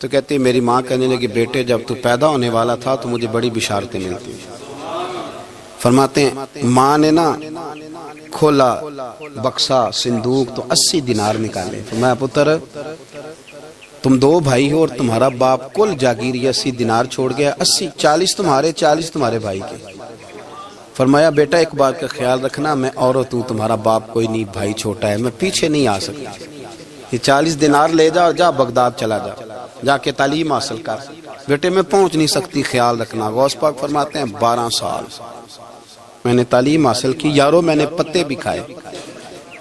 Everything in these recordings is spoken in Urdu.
تو کہتی ہے میری ماں کہنے لگی بیٹے جب تو پیدا ہونے والا تھا تو مجھے بڑی بشارتیں ملتی. فرماتے ہیں ماں نے نا کھولا بکسا صندوق تو 80 دینار نکالے. فرمایا پتر تم 2 بھائی ہو اور تمہارا باپ کل جاگیر 80 دینار چھوڑ گیا. 40 تمہارے 40 تمہارے بھائی کے. فرمایا بیٹا ایک بات کا خیال رکھنا میں اور تو تمہارا باپ کوئی نہیں, بھائی چھوٹا ہے, میں پیچھے نہیں آ سکتا. یہ 40 دینار لے جا اور جا بغداد چلا جا کے تعلیم حاصل کر. بیٹے میں پہنچ نہیں سکتی, خیال رکھنا. غوث پاک فرماتے ہیں 12 سال میں نے تعلیم حاصل کی یارو, میں نے پتے بھی کھائے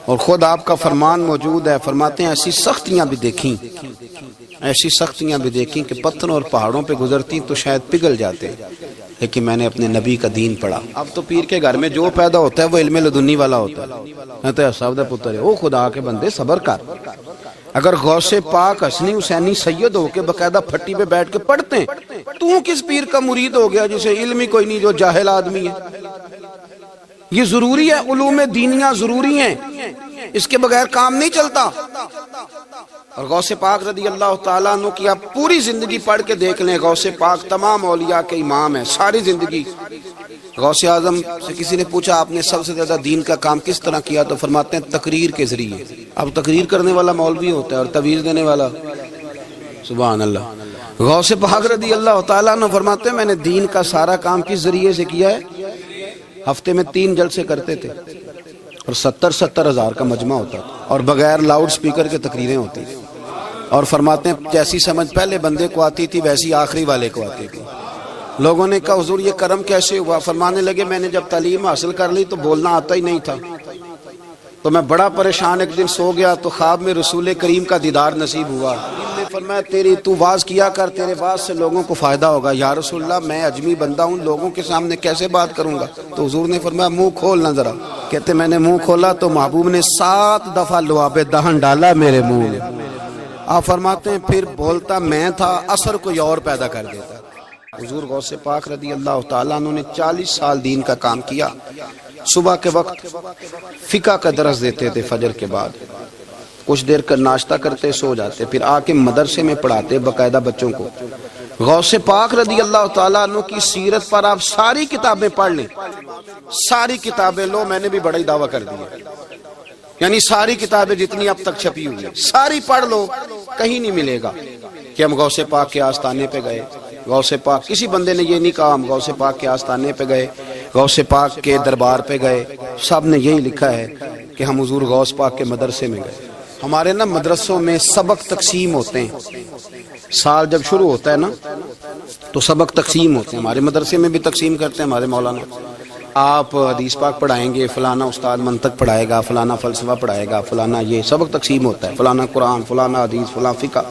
اور خود آپ کا فرمان موجود ہے. فرماتے ہیں ایسی سختیاں بھی دیکھیں کہ پتھروں اور پہاڑوں پہ گزرتی تو شاید پگھل جاتے, لیکن میں نے اپنے نبی کا دین پڑھا. اب تو پیر کے گھر میں جو پیدا ہوتا ہے وہ علم لدنی والا ہوتا ہے. میں تو صاحب دا پتر ہے, او خدا کے بندے صبر کر. اگر غوث پاک حسنی حسینی سید ہو کے باقاعدہ پھٹی پہ بیٹھ کے پڑھتے ہیں, تو کس پیر کا مرید ہو گیا جسے علم ہی کوئی نہیں, جو جاہل آدمی ہے. یہ ضروری ہے, علوم دینیاں ضروری ہیں, اس کے بغیر کام نہیں چلتا. اور غوث پاک رضی اللہ تعالیٰ عنہ کی آپ پوری زندگی پڑھ کے دیکھ لیں. غوث پاک تمام اولیاء کے امام ہیں ساری زندگی. غوث اعظم سے کسی نے پوچھا آپ نے سب سے زیادہ دین کا کام کس طرح کیا, تو فرماتے ہیں تقریر کے ذریعے. اب تقریر کرنے والا مولوی ہوتا ہے اور تویز دینے والا, سبحان اللہ. غوث پاک رضی اللہ تعالیٰ عنہ فرماتے ہیں میں نے دین کا سارا کام کس ذریعے سے کیا ہے. ہفتے میں 3 جلسے کرتے تھے اور 70 ہزار کا مجمع ہوتا تھا اور بغیر لاؤڈ سپیکر کے تقریریں ہوتی تھی. اور فرماتے ہیں جیسی سمجھ پہلے بندے کو آتی تھی ویسی آخری والے کو آتی تھی. لوگوں نے کہا حضور یہ کرم کیسے ہوا؟ فرمانے لگے میں نے جب تعلیم حاصل کر لی تو بولنا آتا ہی نہیں تھا, تو میں بڑا پریشان ایک دن سو گیا تو خواب میں رسول کریم کا دیدار نصیب ہوا. فرمایا تیری تو واز کیا کر, تیرے واز سے لوگوں کو فائدہ ہوگا. یا رسول اللہ میں اجمی بندہ ہوں, لوگوں کے سامنے کیسے بات کروں گا؟ تو حضور نے فرمایا منہ کھولنا ذرا. کہتے میں نے منہ کھولا تو محبوب نے 7 دفعہ لعاب دہن ڈالا میرے منہ میں. آپ فرماتے ہیں پھر بولتا میں تھا, اثر کوئی اور پیدا کر دیتا. حضور غوث پاک رضی اللہ تعالیٰ عنہ نے 40 سال دین کا کام کیا. صبح کے وقت فقہ کا درس دیتے تھے, فجر کے بعد کچھ دیر کا ناشتہ کرتے سو جاتے, پھر آ کے مدرسے میں پڑھاتے باقاعدہ بچوں کو. غوث پاک رضی اللہ تعالیٰ عنہ کی سیرت پر آپ ساری کتابیں پڑھ لیں, ساری کتابیں لو, میں نے بھی بڑا ہی دعویٰ کر دیا, یعنی ساری کتابیں جتنی اب تک چھپی ہوئی ہیں ساری پڑھ لو, کہیں نہیں ملے گا کہ ہم غوث پاک کے آستانے پہ گئے. غوث پاک کسی بندے نے یہ نہیں کہا ہم غوث پاک کے آستانے پہ گئے, غوث پاک کے دربار پہ گئے. سب نے یہی لکھا ہے کہ ہم حضور غوث پاک کے مدرسے میں گئے. ہمارے نا مدرسوں میں سبق تقسیم ہوتے ہیں, سال جب شروع ہوتا ہے نا تو سبق تقسیم ہوتے ہیں. ہمارے مدرسے میں بھی تقسیم کرتے ہیں ہمارے مولانا. آپ حدیث پاک پڑھائیں گے, فلانا استاد منطق پڑھائے گا, فلانا فلسفہ پڑھائے گا, فلانا یہ سبق تقسیم ہوتا ہے, فلانا قرآن, فلانا حدیث, فلاں فقہ.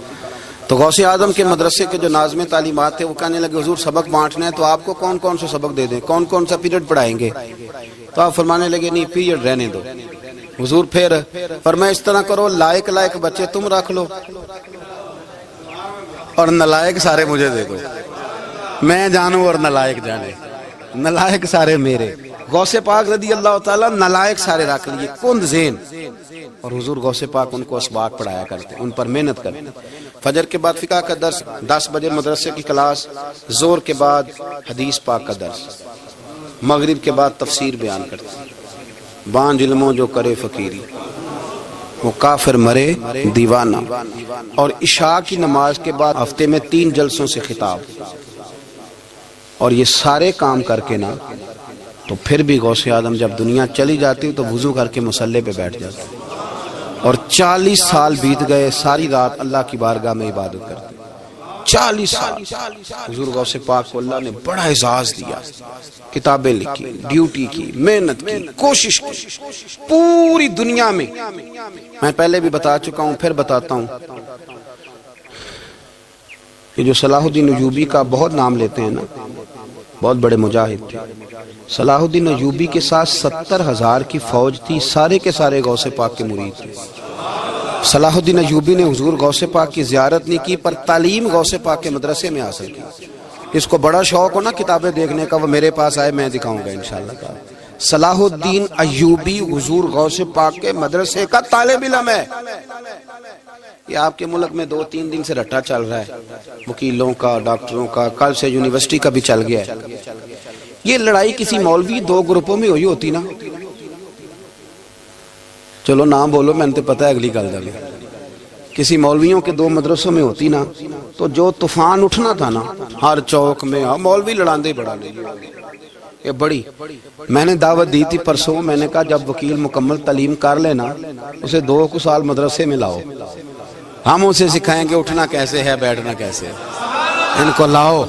تو غوث اعظم کے مدرسے کے جو ناظم تعلیمات تھے وہ کہنے لگے حضور سبق بانٹنا ہے تو آپ کو کون کون سے سبق دے دیں, کون کون سا پیریڈ پڑھائیں گے؟ تو آپ فرمانے لگے نہیں پیریڈ رہنے دو. حضور پھر فرمایا اس طرح کرو لائق بچے تم رکھ لو اور نلائق سارے مجھے دے دو, میں جانوں اور نلائق جانے, نلائق سارے میرے. غوث پاک رضی اللہ تعالیٰ نلائق سارے رکھ لیے, کند ذہن. اور حضور غوث پاک ان کو اسباق پڑھایا کرتے, ان پر محنت کرتے. فجر کے بعد فقہ کا درس, 10 بجے مدرسے کی کلاس, زور کے بعد حدیث پاک کا درس, مغرب کے بعد تفسیر بیان کرتے. بانج علموں جو کرے فقیری وہ کافر مرے دیوانہ. اور عشاء کی نماز کے بعد ہفتے میں 3 جلسوں سے خطاب. اور یہ سارے کام کر کے نا تو پھر بھی غوث اعظم جب دنیا چلی جاتی تو وضو کر کے مصلی پہ بیٹھ جاتے. اور 40 سال بیت گئے, ساری رات اللہ کی بارگاہ میں عبادت کرتے. 40 سال حضور غوث پاک کو اللہ نے بڑا اعزاز دیا, کتابیں لکھی, ڈیوٹی کی, محنت کی, کوشش کی پوری دنیا میں. میں پہلے بھی بتا چکا ہوں پھر بتاتا ہوں, یہ جو صلاح الدین ایوبی کا بہت نام لیتے ہیں نا, بہت بڑے مجاہد تھے. صلاح الدین ایوبی کے ساتھ 70,000 کی فوج تھی, سارے کے سارے غوث پاک کے مرید تھے. صلاح الدین ایوبی نے حضور غوث پاک کی زیارت نہیں کی پر تعلیم غوث پاک کے مدرسے میں حاصل کی. اس کو بڑا شوق ہو نا کتابیں دیکھنے کا, وہ میرے پاس آئے, میں دکھاؤں گا انشاءاللہ. صلاح الدین ایوبی حضور غوث پاک کے مدرسے کا طالب علم ہے. یہ آپ کے ملک میں 2-3 دن سے رٹا چل رہا ہے وکیلوں کا، ڈاکٹروں کا، کل سے یونیورسٹی کا بھی چل گیا ہے۔ یہ لڑائی کسی مولوی 2 گروپوں میں ہوئی ہوتی نا، چلو نام بولو، میں نے پتہ ہے اگلی گل دا بھی، کسی مولویوں کے 2 مدرسوں میں ہوتی نا تو جو طوفان اٹھنا تھا نا ہر چوک میں، مولوی لڑاندے بڑا نہیں یہ بڑی۔ میں نے دعوت دی تھی پرسوں، میں نے کہا جب وکیل مکمل تعلیم کر لینا اسے 2 سال مدرسے میں لاؤ، ہم اسے سکھائیں گے اٹھنا کیسے ہے، بیٹھنا کیسے ہے، ان کو لاؤ،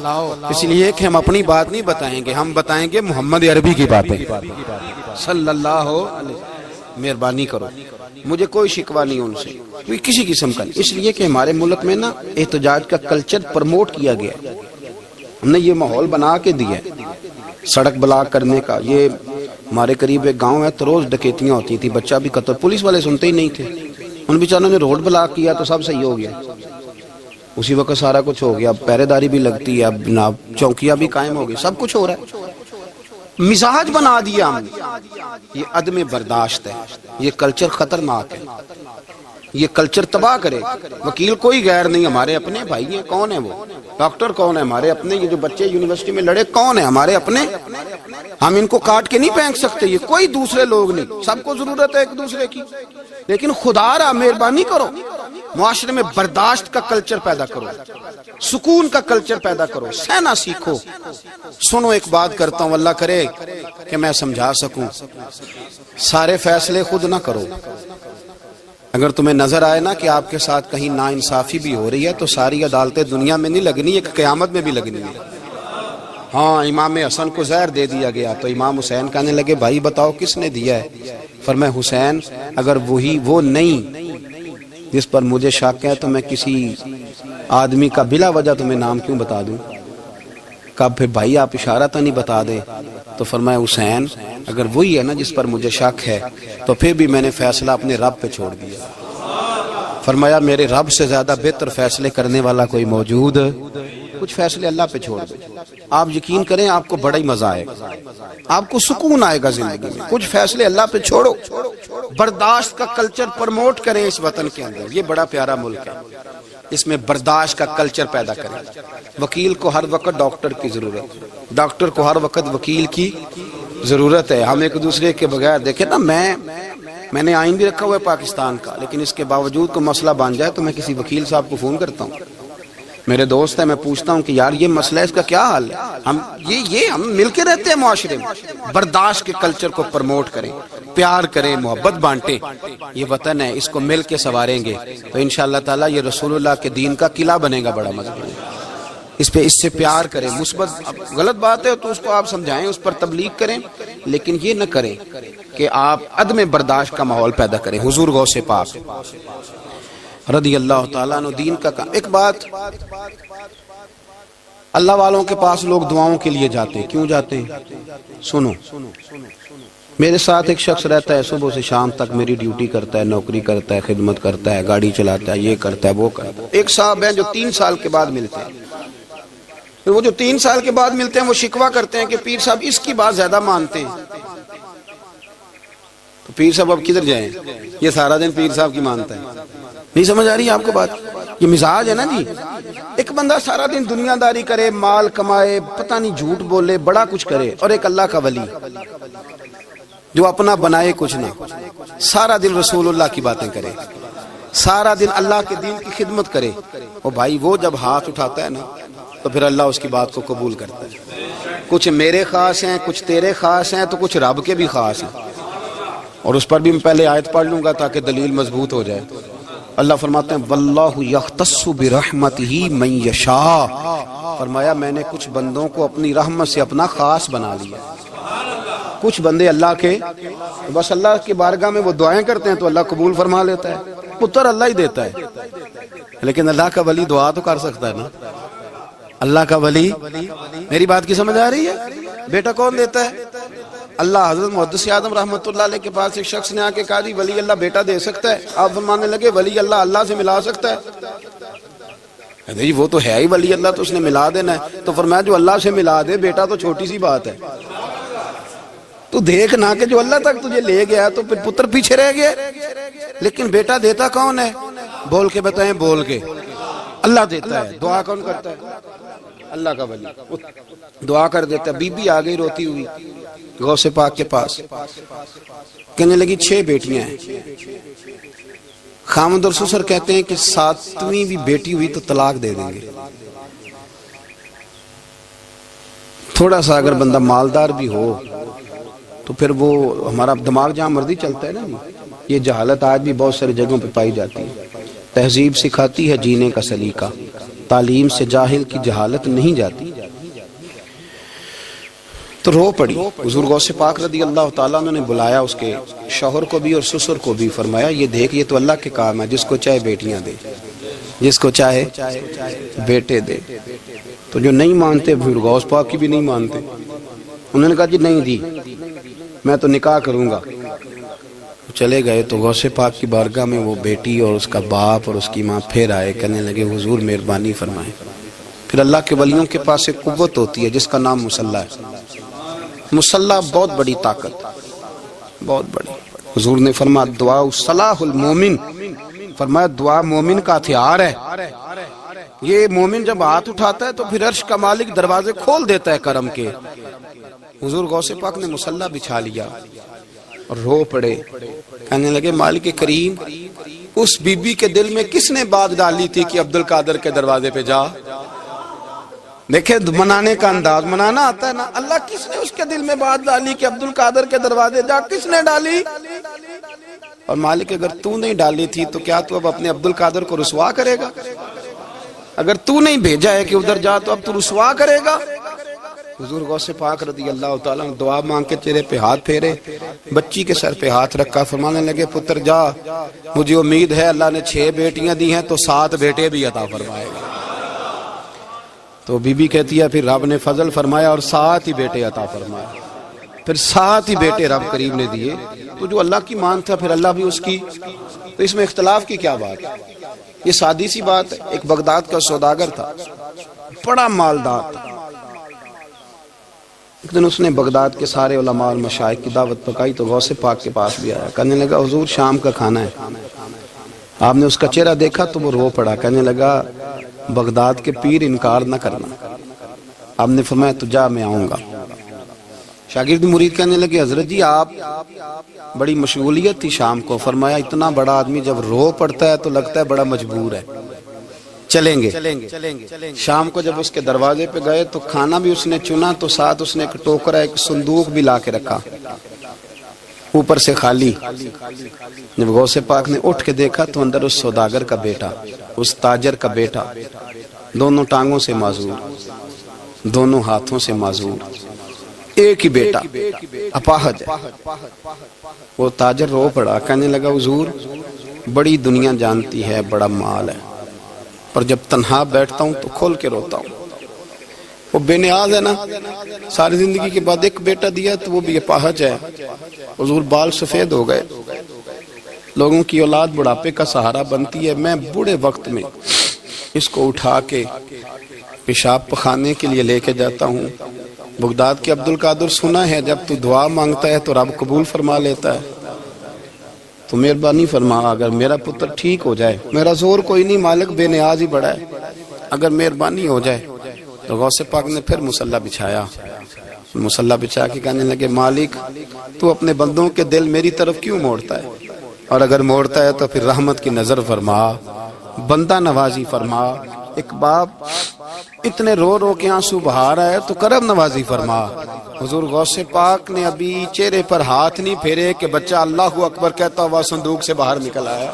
اس لیے کہ ہم اپنی بات نہیں بتائیں گے، ہم بتائیں گے محمد عربی کی باتیں صلی اللہ علیہ۔ مہربانی کرو، مجھے کوئی شکوہ نہیں ان سے، کوئی کسی قسم کا نہیں، اس لیے کہ ہمارے ملک میں نا احتجاج کا کلچر پروموٹ کیا گیا ہے، ہم نے یہ ماحول بنا کے دیا ہے سڑک بلاک کرنے کا۔ یہ ہمارے قریب ایک گاؤں ہے تو روز ڈکیتیاں ہوتی تھی، بچہ بھی قتل، پولیس والے سنتے ہی نہیں تھے، ان بیچاروں نے روڈ بلاک کیا تو سب صحیح ہو گیا، اسی وقت سارا کچھ ہو گیا، اب پہرے داری بھی لگتی ہے، اب جناب چوکیاں بھی قائم ہو گئی، سب کچھ ہو رہا ہے۔ مزاج بنا دیا ہم نے، یہ عدم برداشت ہے، یہ کلچر خطرناک ہے، یہ کلچر تباہ کرے۔ وکیل کوئی غیر نہیں، ہمارے اپنے بھائی ہیں، کون ہیں وہ؟ ڈاکٹر کون ہے؟ ہمارے اپنے۔ یہ جو بچے یونیورسٹی میں لڑے کون ہیں؟ ہمارے اپنے۔ ہم ان کو کاٹ کے نہیں پھینک سکتے، یہ کوئی دوسرے لوگ نہیں، سب کو ضرورت ہے ایک دوسرے کی، لیکن خدا را مہربانی کرو معاشرے میں برداشت کا کلچر پیدا کرو، سکون کا کلچر پیدا کرو، سہنا سیکھو۔ سنو ایک بات کرتا ہوں، اللہ کرے کہ میں سمجھا سکوں، سارے فیصلے خود نہ کرو۔ اگر تمہیں نظر آئے نا کہ آپ کے ساتھ کہیں ناانصافی بھی ہو رہی ہے تو ساری عدالتیں دنیا میں نہیں لگنی، ایک قیامت میں بھی لگنی ہے۔ ہاں امام حسن کو زہر دے دیا گیا تو امام حسین کہنے لگے بھائی بتاؤ کس نے دیا ہے؟ فرمایا حسین اگر وہی وہ نہیں جس پر مجھے شک ہے تو میں کسی آدمی کا بلا وجہ تمہیں نام کیوں بتا دوں؟ کب پھر بھائی آپ اشارہ تو نہیں بتا دیں؟ تو فرمایا حسین اگر وہی ہے نا جس پر مجھے شک ہے تو پھر بھی میں نے فیصلہ اپنے رب پہ چھوڑ دیا۔ فرمایا میرے رب سے زیادہ بہتر فیصلے کرنے والا کوئی موجود؟ کچھ فیصلے اللہ پہ چھوڑ دو، آپ یقین کریں آپ کو بڑا ہی مزہ آئے گا، آپ کو سکون آئے گا زندگی میں۔ کچھ فیصلے اللہ پہ چھوڑو، برداشت کا کلچر پروموٹ کریں اس وطن کے اندر۔ یہ بڑا پیارا ملک ہے، اس میں برداشت کا کلچر پیدا کریں۔ وکیل کو ہر وقت ڈاکٹر کی ضرورت ہے، ڈاکٹر کو ہر وقت وکیل کی ضرورت ہے۔ ہم ایک دوسرے کے بغیر دیکھیں نا، میں نے آئین بھی رکھا ہوا ہے پاکستان کا، لیکن اس کے باوجود کوئی مسئلہ بن جائے تو میں کسی وکیل صاحب کو فون کرتا ہوں، میرے دوست ہے، میں پوچھتا ہوں کہ یار یہ مسئلہ ہے، اس کا کیا حل ہے؟ ہم مل کے رہتے ہیں معاشرے میں۔ برداشت کے کلچر کو پروموٹ کریں، پیار کریں، محبت بانٹیں۔ یہ وطن ہے، اس کو مل کے سنواریں گے تو انشاءاللہ تعالیٰ یہ رسول اللہ کے دین کا قلعہ بنے گا بڑا مضبوط۔ اس سے پیار کریں، مثبت غلط بات ہے تو اس کو آپ سمجھائیں، اس پر تبلیغ کریں، لیکن یہ نہ کریں کہ آپ عدم برداشت کا ماحول پیدا کریں۔ حضور غوث پاک رضی اللہ تعالیٰ عنہ دین کا کام۔ ایک بات، اللہ والوں کے پاس لوگ دعاؤں کے لیے جاتے ہیں، کیوں جاتے ہیں؟ سنو، میرے ساتھ ایک شخص رہتا ہے، صبح سے شام تک میری ڈیوٹی کرتا ہے، نوکری کرتا ہے، خدمت کرتا ہے، گاڑی چلاتا ہے، یہ کرتا ہے وہ کرتا ہے۔ ایک صاحب ہیں جو 3 سال کے بعد ملتے ہیں، پھر وہ جو 3 سال کے بعد ملتے ہیں وہ شکوہ کرتے ہیں کہ پیر صاحب اس کی بات زیادہ مانتے ہیں۔ تو پیر صاحب اب کدھر جائیں؟ یہ سارا دن پیر صاحب کی مانتا ہے۔ نہیں سمجھ آ رہی ہے آپ کو بات؟ یہ مزاج ہے نا جی۔ ایک بندہ سارا دن دنیا داری کرے، مال کمائے، پتہ نہیں جھوٹ بولے، بڑا کچھ کرے، اور ایک اللہ کا ولی جو اپنا بنائے کچھ نہ، سارا دن رسول اللہ کی باتیں کرے، سارا دن اللہ کے دین کی خدمت کرے، اور بھائی وہ جب ہاتھ اٹھاتا ہے نا تو پھر اللہ اس کی بات کو قبول کرتا ہے۔ کچھ میرے خاص ہیں، کچھ تیرے خاص ہیں، تو کچھ رب کے بھی خاص ہیں، اور اس پر بھی میں پہلے آیت پڑھ لوں گا تاکہ دلیل مضبوط ہو جائے۔ اللہ فرماتے ہیں واللہ یختص برحمتہ من یشاء، فرمایا میں نے کچھ بندوں کو اپنی رحمت سے اپنا خاص بنا لیا۔ کچھ بندے اللہ کے بس اللہ کی بارگاہ میں وہ دعائیں کرتے ہیں تو اللہ قبول فرما لیتا ہے، پتر اللہ ہی دیتا ہے، لیکن اللہ کا ولی دعا تو کر سکتا ہے نا۔ اللہ کا ولی، میری بات کی سمجھ آ رہی ہے؟ بیٹا کون دیتا ہے؟ اللہ۔ حضرت محدث اعظم رحمۃ اللہ علیہ کے پاس ایک شخص نے آ کے کہا جی ولی اللہ بیٹا دے سکتا ہے؟ آپ فرمانے لگے ولی اللہ اللہ سے ملا سکتا ہے؟ جی وہ تو ہے ہی ولی اللہ، تو اس نے ملا دینا ہے۔ تو فرمایا جو اللہ سے ملا دے بیٹا تو چھوٹی سی بات ہے، تو دیکھ نہ کہ جو اللہ تک تجھے لے گیا تو پھر پتر پیچھے رہ گیا، لیکن بیٹا دیتا کون ہے؟ بول کے بتائیں، بول کے۔ اللہ دیتا ہے، دعا کون کرتا ہے؟ اللہ کا ولی دعا کر دیتا ہے۔ بی بی آ گئی روتی ہوئی غوث پاک کے پاس، کہنے لگی 6 بیٹیاں ہیں۔ خاوند اور سسر کہتے ہیں کہ 7ویں بھی بیٹی ہوئی تو طلاق دے دیں گے۔ تھوڑا سا اگر بندہ مالدار بھی ہو تو پھر وہ ہمارا دماغ جہاں مرضی چلتا ہے نا۔ یہ جہالت آج بھی بہت ساری جگہوں پہ پائی جاتی ہے۔ تہذیب سکھاتی ہے جینے کا سلیقہ، تعلیم سے جاہل کی جہالت نہیں جاتی۔ تو رو پڑی۔ حضور غوث پاک رضی اللہ تعالیٰ عنہ نے بلایا اس کے شوہر کو بھی اور سسر کو بھی، فرمایا یہ دیکھ، یہ تو اللہ کے کام ہے، جس کو چاہے بیٹیاں دے، جس کو چاہے بیٹے دے۔ تو جو نہیں مانتے پھر غوث پاک کی بھی نہیں مانتے، انہوں نے کہا جی نہیں دی، میں تو نکاح کروں گا۔ چلے گئے تو غوث پاک کی بارگاہ میں وہ بیٹی اور اس کا باپ اور اس کی ماں پھر آئے، کہنے لگے حضور مہربانی فرمائیں۔ پھر اللہ کے ولیوں کے پاس ایک قوت ہوتی ہے جس کا نام مصلح ہے۔ مصلح بہت بڑی طاقت، بہت بڑی۔ حضور نے فرمایا دعا صلاح المومن، فرمایا دعا مومن کا ہتھیار ہے۔ یہ مومن جب ہاتھ اٹھاتا ہے تو پھر عرش کا مالک دروازے کھول دیتا ہے کرم کے۔ حضور غوث پاک نے مصلح بچھا لیا اور رو پڑے، کہنے لگے مالک کریم، اس بی بی کے دل میں کس نے بات ڈالی تھی کہ عبد القادر کے دروازے پہ جا؟ دیکھیں منانے کا انداز، منانا آتا ہے نا۔ اللہ کس نے اس کے دل میں بات ڈالی کہ عبد القادر کے دروازے جا؟ کس نے ڈالی؟ اور مالک اگر تو نہیں ڈالی تھی تو کیا تو اب اپنے عبد القادر کو رسوا کرے گا؟ اگر تو نہیں بھیجا ہے کہ ادھر جا تو اب تو رسوا کرے گا؟ حضور غوث پاک رضی اللہ تعالیٰ نے دعا مانگ کے چہرے پہ ہاتھ پھیرے، بچی کے سر پہ ہاتھ رکھا، فرمانے لگے پتر جا، مجھے امید ہے اللہ نے 6 بیٹیاں دی ہیں تو 7 بیٹے بھی عطا فرمائے گا۔ تو بی بی کہتی ہے پھر رب نے فضل فرمایا اور 7 ہی بیٹے عطا فرمائے، پھر 7 ہی بیٹے رب کریم نے دیے۔ تو جو اللہ کی مان تھا پھر اللہ بھی اس کی، تو اس میں اختلاف کی کیا بات ہے؟ یہ سادی سی بات ہے۔ ایک بغداد کا سوداگر تھا، بڑا مالدار تھا۔ ایک دن اس نے بغداد کے سارے علماء اور مشائخ کی دعوت پکائی تو غوث پاک کے پاس بھی آیا، کہنے لگا حضور شام کا کھانا ہے۔ آپ نے اس کا چہرہ دیکھا تو وہ رو پڑا، کہنے لگا بغداد کے پیر انکار نہ کرنا۔ آپ نے فرمایا تو جا میں آؤں گا۔ شاگرد مرید کہنے لگے حضرت جی آپ بڑی مشغولیت تھی شام کو، فرمایا اتنا بڑا آدمی جب رو پڑتا ہے تو لگتا ہے بڑا مجبور ہے، چلیں گے۔ شام کو جب اس کے دروازے پہ گئے تو کھانا بھی اس نے چنا تو ساتھ اس نے ایک ٹوکرا ایک صندوق بھی لا کے رکھا، اوپر سے خالی۔ جب غوث پاک نے اٹھ کے دیکھا تو اندر اس سوداگر کا بیٹا، اس تاجر کا بیٹا، دونوں ٹانگوں سے معذور، دونوں ہاتھوں سے معذور، ایک ہی بیٹا اپاہج ہے۔ وہ تاجر رو پڑا، کہنے لگا حضور بڑی دنیا جانتی ہے، بڑا مال ہے، پر جب تنہا بیٹھتا ہوں تو کھول کے روتا ہوں۔ وہ بے نیاز ہے نا، ساری زندگی کے بعد ایک بیٹا دیا تو وہ بھی اپاہج ہے۔ حضور بال سفید ہو گئے، لوگوں کی اولاد بڑھاپے کا سہارا بنتی ہے، میں بوڑھے وقت میں اس کو اٹھا کے پیشاب پخانے کے لیے لے کے جاتا ہوں۔ بغداد کے عبد القادر سنا ہے جب تو دعا مانگتا ہے تو رب قبول فرما لیتا ہے، تو مہربانی فرما اگر میرا پتر ٹھیک ہو جائے، میرا زور کوئی نہیں، مالک بے نیاز ہی بڑا ہے، اگر مہربانی ہو جائے۔ تو غوث پاک نے پھر مصلح بچھایا، مصلح بچھا کے کہنے لگے مالک تو اپنے بندوں کے دل میری طرف کیوں موڑتا ہے، اور اگر موڑتا ہے تو پھر رحمت کی نظر فرما، بندہ نوازی فرما۔ ایک باپ اتنے رو رو کے آنسو بہا رہا ہے تو کرم نوازی فرما۔ حضور غوث پاک نے ابھی چہرے پر ہاتھ نہیں پھیرے کہ بچہ اللہ اکبر کہتا ہوا صندوق سے باہر نکل آیا۔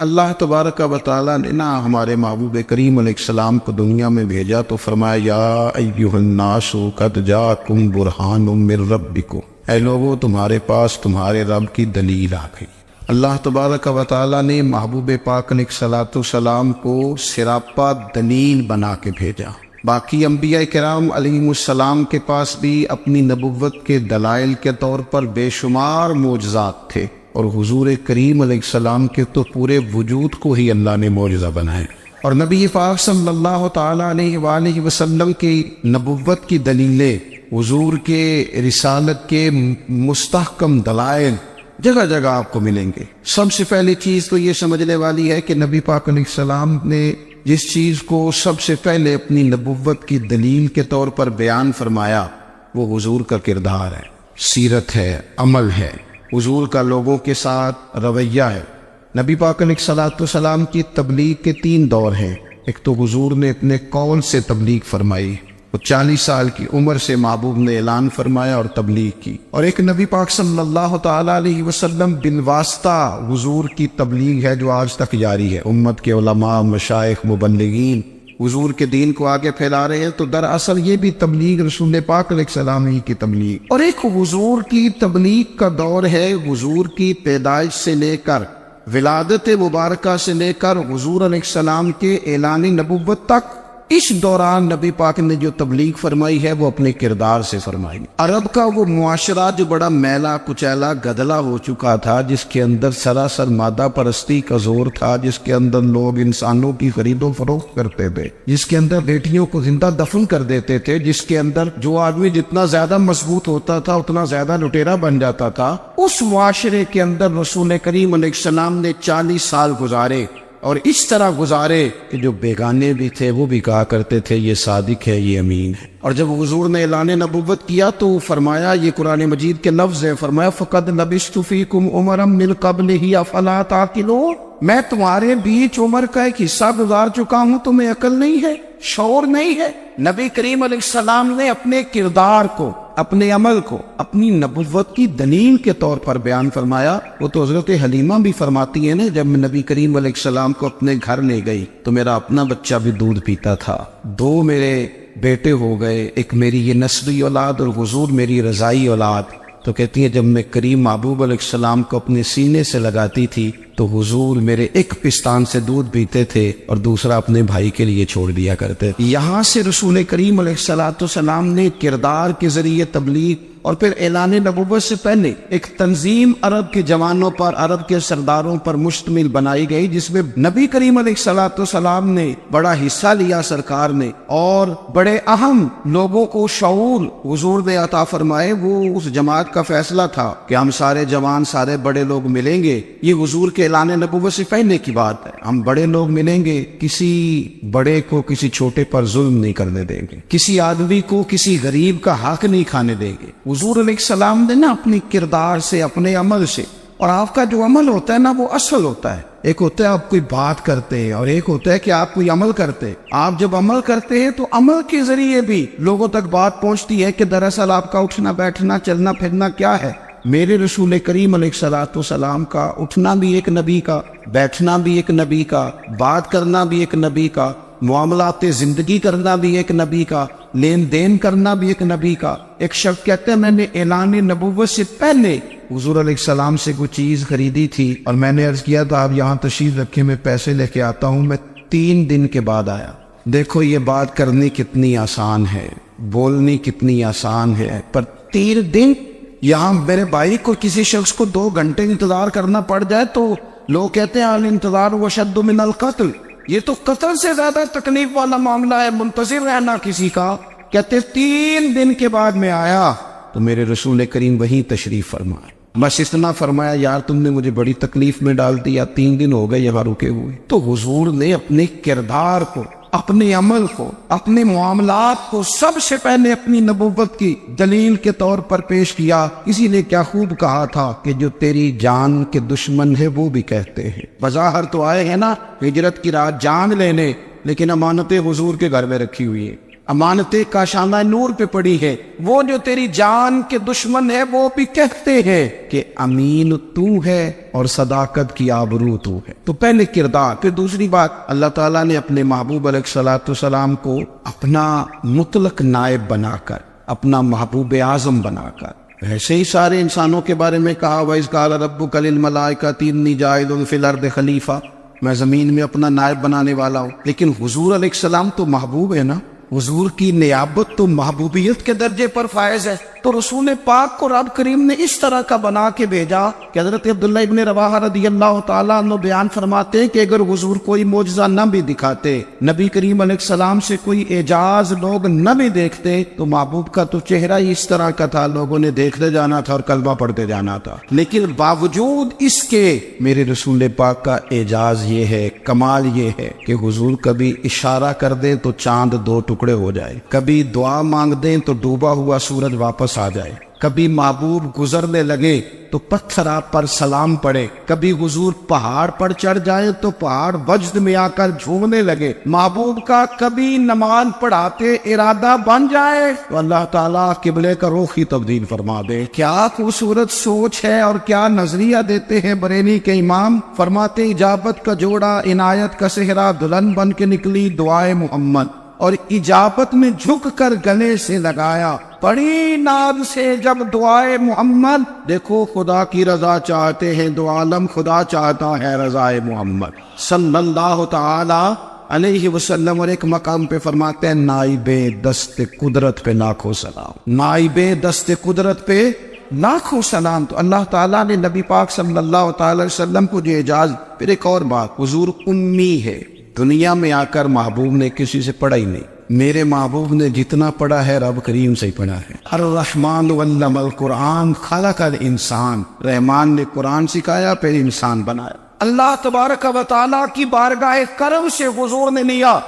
اللہ تبارک و تعالیٰ نے نا ہمارے محبوب کریم علیہ السلام کو دنیا میں بھیجا تو فرمایا یا ایھا الناس قد جاءکم برہان من ربکم، اے لوگو تمہارے پاس تمہارے رب کی دلیل آ گئی۔ اللہ تبارک و تعالیٰ نے محبوب پاک علیہ الصلوۃ والسلام کو سراپا دلیل بنا کے بھیجا۔ باقی انبیاء کرام علیہم السلام کے پاس بھی اپنی نبوت کے دلائل کے طور پر بے شمار معجزات تھے، اور حضور کریم علیہ السلام کے تو پورے وجود کو ہی اللہ نے معجزہ بنائے۔ اور نبی پاک صلی اللہ تعالیٰ علیہ وآلہ وسلم کی نبوت کی دلیلیں، حضور کے رسالت کے مستحکم دلائل جگہ جگہ آپ کو ملیں گے۔ سب سے پہلی چیز تو یہ سمجھنے والی ہے کہ نبی پاک علیہ السلام نے جس چیز کو سب سے پہلے اپنی نبوت کی دلیل کے طور پر بیان فرمایا وہ حضور کا کردار ہے، سیرت ہے، عمل ہے، حضور کا لوگوں کے ساتھ رویہ ہے۔ نبی پاک علیہ السلام کی تبلیغ کے 3 دور ہیں۔ ایک تو حضور نے اپنے قول سے تبلیغ فرمائی، وہ 40 سال کی عمر سے محبوب نے اعلان فرمایا اور تبلیغ کی، اور ایک نبی پاک صلی اللہ تعالیٰ علیہ وسلم بالواسطہ حضور کی تبلیغ ہے جو آج تک جاری ہے۔ امت کے علماء، مشائخ، مبلغین حضور کے دین کو آگے پھیلا رہے ہیں، تو دراصل یہ بھی تبلیغ رسول پاک علیہ السلام ہی کی تبلیغ۔ اور ایک حضور کی تبلیغ کا دور ہے حضور کی پیدائش سے لے کر ولادت مبارکہ سے لے کر حضور علیہ السلام کے اعلان نبوت تک۔ اس دوران نبی پاک نے جو تبلیغ فرمائی ہے وہ اپنے کردار سے فرمائی۔ عرب کا وہ معاشرہ جو بڑا میلا کچیلا گدلا ہو چکا تھا، جس کے اندر سراسر مادہ پرستی کا زور تھا، جس کے اندر لوگ انسانوں کی خرید و فروخت کرتے تھے، جس کے اندر بیٹیوں کو زندہ دفن کر دیتے تھے، جس کے اندر جو آدمی جتنا زیادہ مضبوط ہوتا تھا اتنا زیادہ لٹیرا بن جاتا تھا، اس معاشرے کے اندر رسول کریم علیہ السلام نے 40 سال گزارے، اور اس طرح گزارے کہ جو بیگانے بھی تھے وہ بھی کہا کرتے تھے یہ صادق ہے، یہ امین ہے۔ اور جب حضور نے اعلان نبوت کیا تو فرمایا، یہ قرآن مجید کے لفظ ہیں، فرمایا فَقَدْ لَبِثْتُ فِيكُمْ عُمَرًا مِّن قَبْلِهِ أَفَلَا تَعْقِلُونَ، میں تمہارے بیچ عمر کا ایک حصہ گزار چکا ہوں، تمہیں عقل نہیں ہے، شعور نہیں ہے۔ نبی کریم علیہ السلام نے اپنے کردار کو، اپنے عمل کو اپنی نبوت کی دلیل کے طور پر بیان فرمایا۔ وہ تو حضرت حلیمہ بھی فرماتی ہیں نا، جب میں نبی کریم علیہ السلام کو اپنے گھر لے گئی تو میرا اپنا بچہ بھی دودھ پیتا تھا، 2 میرے بیٹے ہو گئے، ایک میری یہ نسلی اولاد اور حضور میری رضائی اولاد۔ تو کہتی ہیں جب میں کریم محبوب علیہ السلام کو اپنے سینے سے لگاتی تھی تو حضور میرے ایک پستان سے دودھ پیتے تھے اور دوسرا اپنے بھائی کے لیے چھوڑ دیا کرتے۔ یہاں سے رسول کریم علیہ السلام نے کردار کے ذریعے تبلیغ اور پھر اعلان نبوت سے پہلے ایک تنظیم عرب کے جوانوں پر، عرب کے سرداروں پر مشتمل بنائی گئی، جس میں نبی کریم علیہ السلام نے بڑا حصہ لیا، سرکار نے، اور بڑے اہم لوگوں کو شعور حضور نے عطا فرمائے۔ وہ اس جماعت کا فیصلہ تھا کہ ہم سارے جوان، سارے بڑے لوگ ملیں گے، یہ حضور کے اعلان نبوت سے پہلے کی بات ہے، ہم بڑے لوگ ملیں گے، کسی بڑے کو کسی چھوٹے پر ظلم نہیں کرنے دیں گے، کسی آدمی کو کسی غریب کا حق نہیں کھانے دیں گے۔ حضور علیہ السلام نے نا اپنی کردار سے، اپنے عمل سے، اور آپ کا جو عمل ہوتا ہے نا وہ اصل ہوتا ہے، ایک ہوتا ہے آپ کوئی بات کرتے ہیں اور ایک ہوتا ہے کہ آپ کوئی عمل کرتے ہیں۔ آپ جب عمل کرتے ہیں تو عمل کے ذریعے بھی لوگوں تک بات پہنچتی ہے کہ دراصل آپ کا اٹھنا بیٹھنا چلنا پھرنا کیا ہے۔ میرے رسول کریم علیہ السلام کا اٹھنا بھی ایک نبی کا، بیٹھنا بھی ایک نبی کا، بات کرنا بھی ایک نبی کا، معاملات زندگی کرنا بھی ایک نبی کا، لین دین کرنا بھی ایک نبی کا۔ ایک شخص کہتے ہیں میں نے اعلان نبوت سے پہلے حضور علیہ السلام سے کوئی چیز خریدی تھی اور میں نے عرض کیا تھا آپ یہاں تشریف رکھے، میں پیسے لے کے آتا ہوں، میں 3 دن کے بعد آیا۔ دیکھو یہ بات کرنی کتنی آسان ہے، بولنی کتنی آسان ہے، پر 3 دن یہاں میرے بھائی کو کسی شخص کو 2 گھنٹے انتظار کرنا پڑ جائے تو لوگ کہتے ہیں الانتظار وشد من القتل، یہ تو قتل سے زیادہ تکلیف والا معاملہ ہے، منتظر رہنا کسی کا۔ کہتے 3 دن کے بعد میں آیا تو میرے رسول کریم وہیں تشریف فرمائے، بس اتنا فرمایا یار تم نے مجھے بڑی تکلیف میں ڈال دیا، 3 دن ہو گئے یہاں رکے ہوئے۔ تو حضور نے اپنے کردار کو، اپنے عمل کو، اپنے معاملات کو سب سے پہلے اپنی نبوت کی دلیل کے طور پر پیش کیا۔ اسی لیے کیا خوب کہا تھا کہ جو تیری جان کے دشمن ہے وہ بھی کہتے ہیں، بظاہر تو آئے ہیں نا ہجرت کی رات جان لینے، لیکن امانتیں حضور کے گھر میں رکھی ہوئی ہیں، امانتیں کاشانہ نور پہ پڑی ہے۔ وہ جو تیری جان کے دشمن ہے وہ بھی کہتے ہیں کہ امین تو ہے اور صداقت کی آبرو تو ہے۔ تو پہلے کردار، پھر دوسری بات اللہ تعالیٰ نے اپنے محبوب علیہ السلام کو اپنا مطلق نائب بنا کر، اپنا محبوب اعظم بنا کر، ایسے ہی سارے انسانوں کے بارے میں کہا وَإِذْ قَالَ رَبُّكَ لِلْمَلَائِكَةِ إِنِّي جَاعِلٌ فِي الْأَرْضِ خَلِيفَةً، میں زمین میں اپنا نائب بنانے والا ہوں۔ لیکن حضور علیہ السلام تو محبوب ہے نا، حضور کی نیابت تو محبوبیت کے درجے پر فائز ہے۔ تو رسول پاک کو رب کریم نے اس طرح کا بنا کے بھیجا کہ حضرت عبداللہ ابن رواحہ رضی اللہ تعالیٰ عنہ بیان فرماتے ہیں کہ اگر حضور کوئی معجزہ نہ بھی دکھاتے، نبی کریم علیہ السلام سے کوئی اعجاز لوگ نہ بھی دیکھتے، تو محبوب کا تو چہرہ ہی اس طرح کا تھا، لوگوں نے دیکھتے جانا تھا اور کلمہ پڑھتے جانا تھا۔ لیکن باوجود اس کے میرے رسول پاک کا اعجاز یہ ہے، کمال یہ ہے کہ حضور کبھی اشارہ کر دیں تو چاند دو ٹکڑے ہو جائے، کبھی دعا مانگ دیں تو ڈوبا ہوا سورج واپس آ جائے، کبھی محبوب گزرنے لگے تو پتھر آپ پر سلام پڑے، کبھی حضور پہاڑ پر چڑھ جائے تو پہاڑ وجد میں آ کر جھومنے لگے، محبوب کا کبھی نماز پڑھاتے ارادہ بن جائے تو اللہ تعالیٰ قبلے کا رخ ہی تبدیل فرما دے۔ کیا خوبصورت سوچ ہے اور کیا نظریہ دیتے ہیں بریلی کے امام۔ فرماتے اجابت کا جوڑا عنایت کا صحرا دلہن بن کے نکلی دعائے محمد، اور اجابت میں جھک کر گلے سے لگایا بڑی ناز سے جب دعائے محمد۔ دیکھو خدا کی رضا چاہتے ہیں، دو عالم خدا چاہتا ہے رضائے محمد صلی اللہ تعالی علیہ وسلم۔ اور ایک مقام پہ فرماتے ہیں نائب دست قدرت پہ لاکھوں سلام، نائب دست قدرت پہ لاکھوں سلام۔ تو اللہ تعالیٰ نے نبی پاک صلی اللہ تعالی علیہ وسلم کو جو اعجاز۔ پھر ایک اور بات، حضور امی ہے، دنیا میں آ کر محبوب نے کسی سے پڑھا ہی نہیں۔ میرے محبوب نے جتنا پڑھا ہے رب کریم سے ہی پڑھا ہے۔ الرحمن علم القرآن خلق الانسان، رحمان نے قرآن سکھایا پھر انسان بنایا۔ اللہ تبارک و تعالیٰ کی بارگاہ کرم سے حضور نے لیا،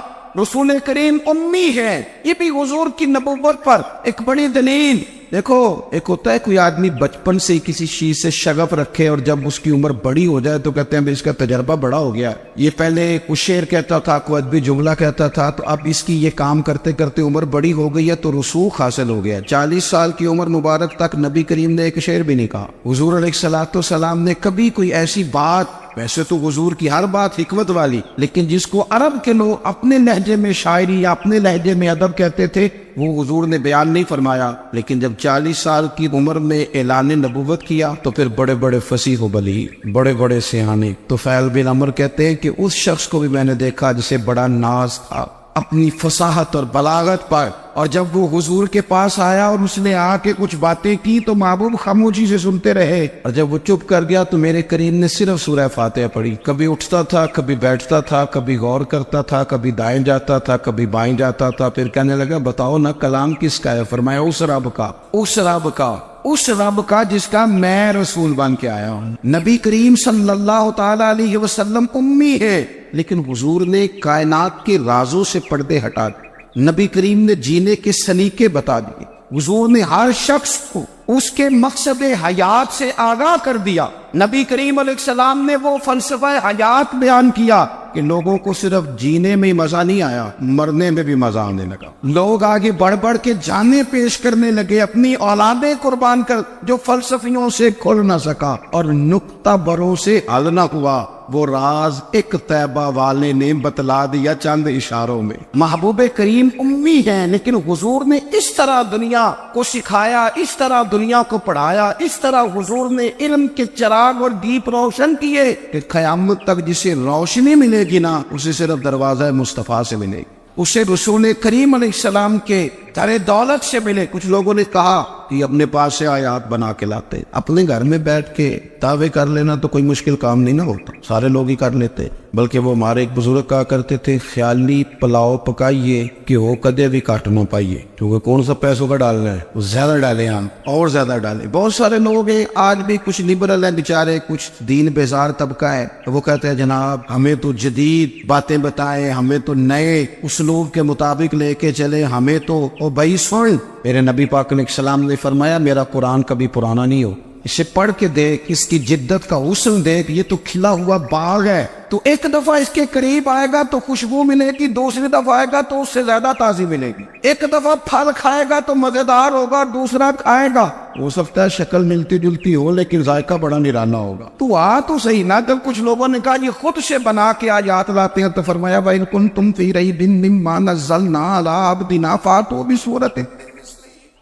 رسول کریم امی ہے، یہ بھی حضور کی نبوت پر ایک بڑی دلیل۔ دیکھو ایک ہوتا ہے کوئی آدمی بچپن سے کسی چیز سے شغف رکھے اور جب اس کی عمر بڑی ہو جائے تو کہتے ہیں اس کا تجربہ بڑا ہو گیا، یہ پہلے کچھ شعر کہتا تھا، کوئی ادبی جملہ کہتا تھا، تو اب اس کی یہ کام کرتے کرتے عمر بڑی ہو گئی ہے تو رسوخ حاصل ہو گیا۔ 40 سال کی عمر مبارک تک نبی کریم نے ایک شعر بھی نہیں کہا۔ حضور علیہ الصلوۃ والسلام نے کبھی کوئی ایسی بات، ویسے تو حضور کی ہر بات حکمت والی، لیکن جس کو عرب کے لوگ اپنے لہجے میں شاعری یا اپنے لہجے میں ادب کہتے تھے، وہ حضور نے بیان نہیں فرمایا۔ لیکن جب 40 سال کی عمر میں اعلان نبوت کیا تو پھر بڑے بڑے فصیح و بلیغ، بڑے بڑے سیانے طفیل بن عمر کہتے ہیں کہ اس شخص کو بھی میں نے دیکھا جسے بڑا ناز تھا اپنی فصاحت اور بلاغت پر، اور جب وہ حضور کے پاس آیا اور اس نے آ کے کچھ باتیں کی تو محبوب خاموشی سے سنتے رہے، اور جب وہ چپ کر گیا تو میرے کریم نے صرف سورہ فاتحہ پڑھی۔ کبھی اٹھتا تھا، کبھی بیٹھتا تھا، کبھی غور کرتا تھا، کبھی دائیں جاتا تھا، کبھی بائیں جاتا تھا، پھر کہنے لگا بتاؤ نا کلام کس کا ہے؟ فرمایا اس رب کا، اس رب کا، اس رب کا جس کا میں رسول بن کے آیا ہوں۔ نبی کریم صلی اللہ تعالی علیہ وسلم امی ہے، لیکن حضور نے کائنات کے رازوں سے پردے ہٹا دیے، نبی کریم نے جینے کے سلیقے بتا دیے، حضور نے ہر شخص کو اس کے مقصد حیات سے آگاہ کر دیا۔ نبی کریم علیہ السلام نے وہ فلسفہ حیات بیان کیا کہ لوگوں کو صرف جینے میں مزہ نہیں آیا، مرنے میں بھی مزہ آنے لگا۔ لوگ آگے بڑھ بڑھ کے جانیں پیش کرنے لگے، اپنی اولادیں قربان کر، جو فلسفیوں سے کھل نہ سکا اور نکتہ بروں سے حل نہ ہوا، وہ راز ایک طیبہ والے نے بتلا دیا چند اشاروں میں۔ محبوب کریم امی ہیں، لیکن حضور نے اس طرح دنیا کو سکھایا، اس طرح دنیا کو پڑھایا، اس طرح حضور نے علم کے چراغ اور دیپ روشن کیے کہ قیامت تک جسے روشنی ملے گی نا، اسے صرف دروازہ مصطفیٰ سے ملے گی، اسے رسول کریم علیہ السلام کے در دولت سے ملے۔ کچھ لوگوں نے کہا کہ اپنے پاس سے آیات بنا کے لاتے، اپنے گھر میں بیٹھ کے دعوے کر لینا تو کوئی مشکل کام نہیں نہ ہوتا، سارے لوگ ہی کر لیتے۔ بلکہ وہ ہمارے ایک بزرگ کہا کرتے تھے خیالی پلاؤ پکائیے کہ وہ کدے بھی کٹ نہ پائیے، کیونکہ کون سا پیسوں کا ڈالنا ہے، وہ زیادہ ڈالیں آپ اور زیادہ ڈالیں۔ بہت سارے لوگ ہیں آج بھی، کچھ لبرل ہیں بیچارے، کچھ دین بیزار طبقہ ہے، وہ کہتے ہیں جناب ہمیں تو جدید باتیں بتائیں، ہمیں تو نئے اسلوب کے مطابق لے کے چلے، ہمیں تو او بھائی سن، میرے نبی پاک علیہ السلام نے فرمایا میرا قرآن کبھی پرانا نہیں ہو، اسے پڑھ کے دیکھ، اس کی جدت کا حسن دیکھ، یہ تو کھلا ہوا باغ ہے، تو ایک دفعہ اس کے قریب آئے گا تو خوشبو ملے گی، دوسری دفعہ آئے گا تو اس سے زیادہ تازی ملے گی، ایک دفعہ پھل کھائے گا تو مزیدار ہوگا، دوسرا کھائے گا ہو سکتا ہے شکل ملتی جلتی ہو لیکن ذائقہ بڑا نرالا ہوگا۔ تو تو صحیح نا، جب کچھ لوگوں نے کہا یہ خود سے بنا کے آیات لاتے ہیں تو فرمایا وَإِن كُنتُمْ فِي رَيْبٍ مِّمَّا نَزَّلْنَا عَلَىٰ عَبْدِنَا فَأْتُوا بِسُورَةٍ،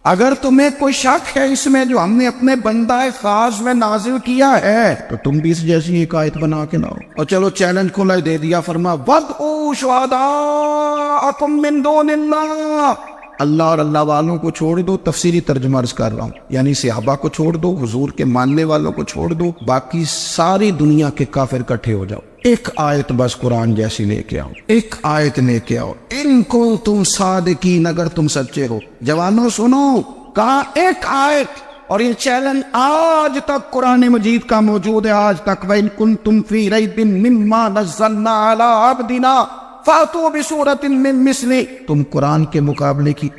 اگر تمہیں کوئی شک ہے اس میں جو ہم نے اپنے بندہ خاص میں نازل کیا ہے تو تم بھی اس جیسی ایک آیت بنا کے لاؤ۔ اور چلو چیلنج کھلا ہی دے دیا، فرما وَادْعُوا شُهَدَاءَكُم مِّن دُونِ اللَّهِ، اللہ اور اللہ والوں کو چھوڑ دو، تفسیری ترجمہ عرض کر رہا ہوں، یعنی صحابہ کو چھوڑ دو، حضور کے ماننے والوں کو چھوڑ دو، باقی ساری دنیا کے کافر اکٹھے ہو جاؤ، ایک آیت بس قرآن جیسی لے کے آؤ، ایک آیت لے کے آؤ، ان کو تم صادقین، اگر تم سچے ہو۔ جوانوں سنو، کہا ایک آیت، اور یہ چیلنج آج تک قرآن مجید کا موجود ہے، آج تک وَإِن كُنتُمْ فِي رَيْبٍ مِّمَّا نَزَّلْنَا عَلَىٰ عَبْدِنَا فَأْتُوا بِسُورَةٍ مِّن مِّثْلِهِ، تم قرآن کے مقابلے کی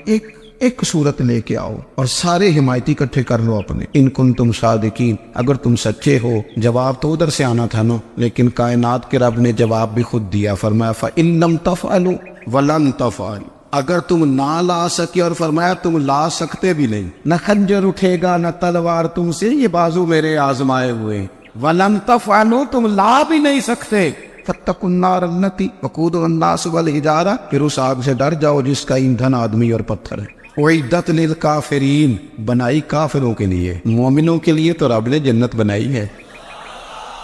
ایک صورت لے کے آؤ اور سارے حمایتی اکٹھے کر لو اپنے، ان کنتم صادقین، اگر تم سچے ہو۔ جواب تو ادھر سے آنا تھا نا، لیکن کائنات کے رب نے جواب بھی خود دیا، فرمایا فَإِن لَّمْ تَفْعَلُوا وَلَن تَفْعَلُوا، اگر تم نہ لا سکے، اور فرمایا تم لا سکتے بھی نہیں، نہ خنجر اٹھے گا نہ تلوار تم سے، یہ بازو میرے آزمائے ہوئے ہیں، وَلَن تَفْعَلُوا، تم لا بھی نہیں سکتے، فَاتَّقُوا النَّارَ الَّتِي وَقُودُهَا النَّاسُ وَالْحِجَارَةُ، پھر اس آگ سے ڈر جاؤ جس کا ایندھن آدمی اور پتھر ہے۔ اعدت للکافرین، بنائی کافروں کے لیے، مومنوں کے لیے تو رب نے جنت بنائی ہے۔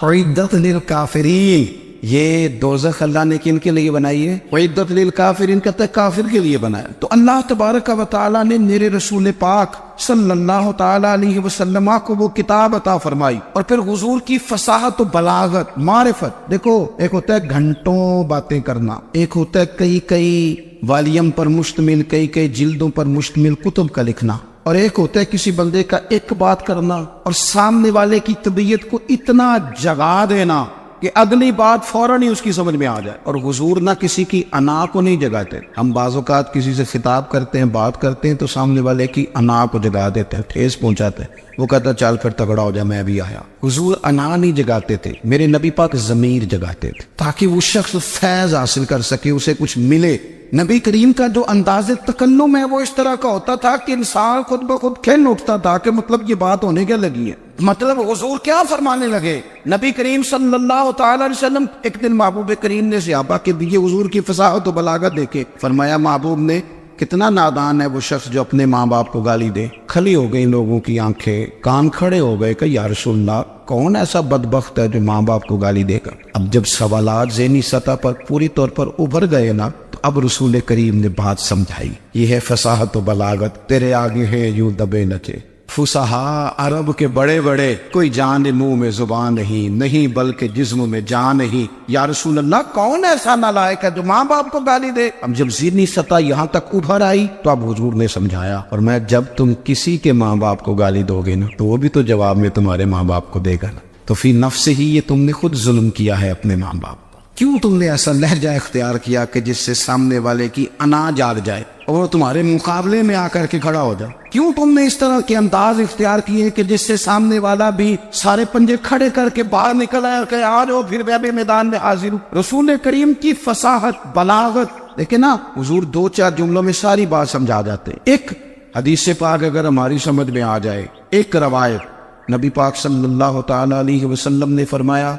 اعدت للکافرین، یہ دوزخ اللہ نے کن کے لیے بنائی ہے؟ اعدت للکافرین کہتا ہے کافر کے لیے بنایا۔ تو اللہ تبارک و تعالیٰ نے میرے رسول پاک صلی اللہ تعالیٰ علیہ وسلم کو وہ کتاب عطا فرمائی، اور پھر حضور کی فصاحت و بلاغت، معرفت، دیکھو ایک ہوتا ہے گھنٹوں باتیں کرنا، ایک ہوتا ہے کئی والیم پر مشتمل، کئی جلدوں پر مشتمل کتب کا لکھنا، اور ایک ہوتا ہے کسی بندے کا ایک بات کرنا اور سامنے والے کی طبیعت کو اتنا جگا دینا کہ اگلی بات فوراً ہی اس کی سمجھ میں آ جائے۔ اور حضور نہ کسی کی انا کو نہیں جگاتے، ہم بعض اوقات کسی سے خطاب کرتے ہیں، بات کرتے ہیں تو سامنے والے کی انا کو جگا دیتے ہیں، ٹھیس پہنچاتے ہیں، وہ کہتا چل پھر تگڑا ہو جا میں بھی آیا۔ حضور انا نہیں جگاتے تھے، میرے نبی پاک ضمیر جگاتے تھے تاکہ وہ شخص فیض حاصل کر سکے، اسے کچھ ملے۔ نبی کریم کا جو انداز تکلم ہے وہ اس طرح کا ہوتا تھا کہ انسان خود بخود کھل اٹھتا تھا کہ مطلب یہ بات ہونے کیا لگی ہے، مطلب حضور کیا فرمانے لگے۔ نبی کریم صلی اللہ تعالی علیہ وسلم ایک دن محبوب کریم نے صحابہ کے دیے حضور کی فصاحت و بلاغت دیکھے، فرمایا محبوب نے کتنا نادان ہے وہ شخص جو اپنے ماں باپ کو گالی دے۔ کھلی ہو گئی لوگوں کی آنکھیں، کان کھڑے ہو گئے کہ یا رسول اللہ کون ایسا بدبخت ہے جو ماں باپ کو گالی دے گا۔ اب جب سوالات ذہنی سطح پر پوری طور پر ابھر گئے نا، تو اب رسول کریم نے بات سمجھائی، یہ ہے فصاحت و بلاغت، تیرے آگے ہے یوں دبے نچے۔ فصحا عرب کے بڑے بڑے، کوئی جان منہ میں زبان نہیں بلکہ جسم میں جان نہیں۔ یا رسول اللہ کون ایسا نالائق ہے جو ماں باپ کو گالی دے؟ اب جب ذہنی سطح یہاں تک ابھر آئی تو اب حضور نے سمجھایا، اور میں جب تم کسی کے ماں باپ کو گالی دو گے نا تو وہ بھی تو جواب میں تمہارے ماں باپ کو دے گا نا، تو فی نفس ہی یہ تم نے خود ظلم کیا ہے اپنے ماں باپ۔ کیوں تم نے ایسا لہجہ اختیار کیا کہ جس سے سامنے والے کی انا جاگ جائے اور وہ تمہارے مقابلے میں آ کر کے کھڑا ہو جائے؟ کیوں تم نے اس طرح کے انداز اختیار کیے کہ جس سے سامنے والا بھی سارے پنجے کھڑے کر کے باہر نکل آئے کہ آ جاؤ پھر میں بھی میدان میں حاضر ہوں؟ رسول کریم کی فصاحت بلاغت دیکھیں نا، حضور 2-4 جملوں میں ساری بات سمجھا جاتے۔ ایک حدیث پاک اگر ہماری سمجھ میں آ جائے، ایک روایت، نبی پاک صلی اللہ تعالی علیہ وسلم نے فرمایا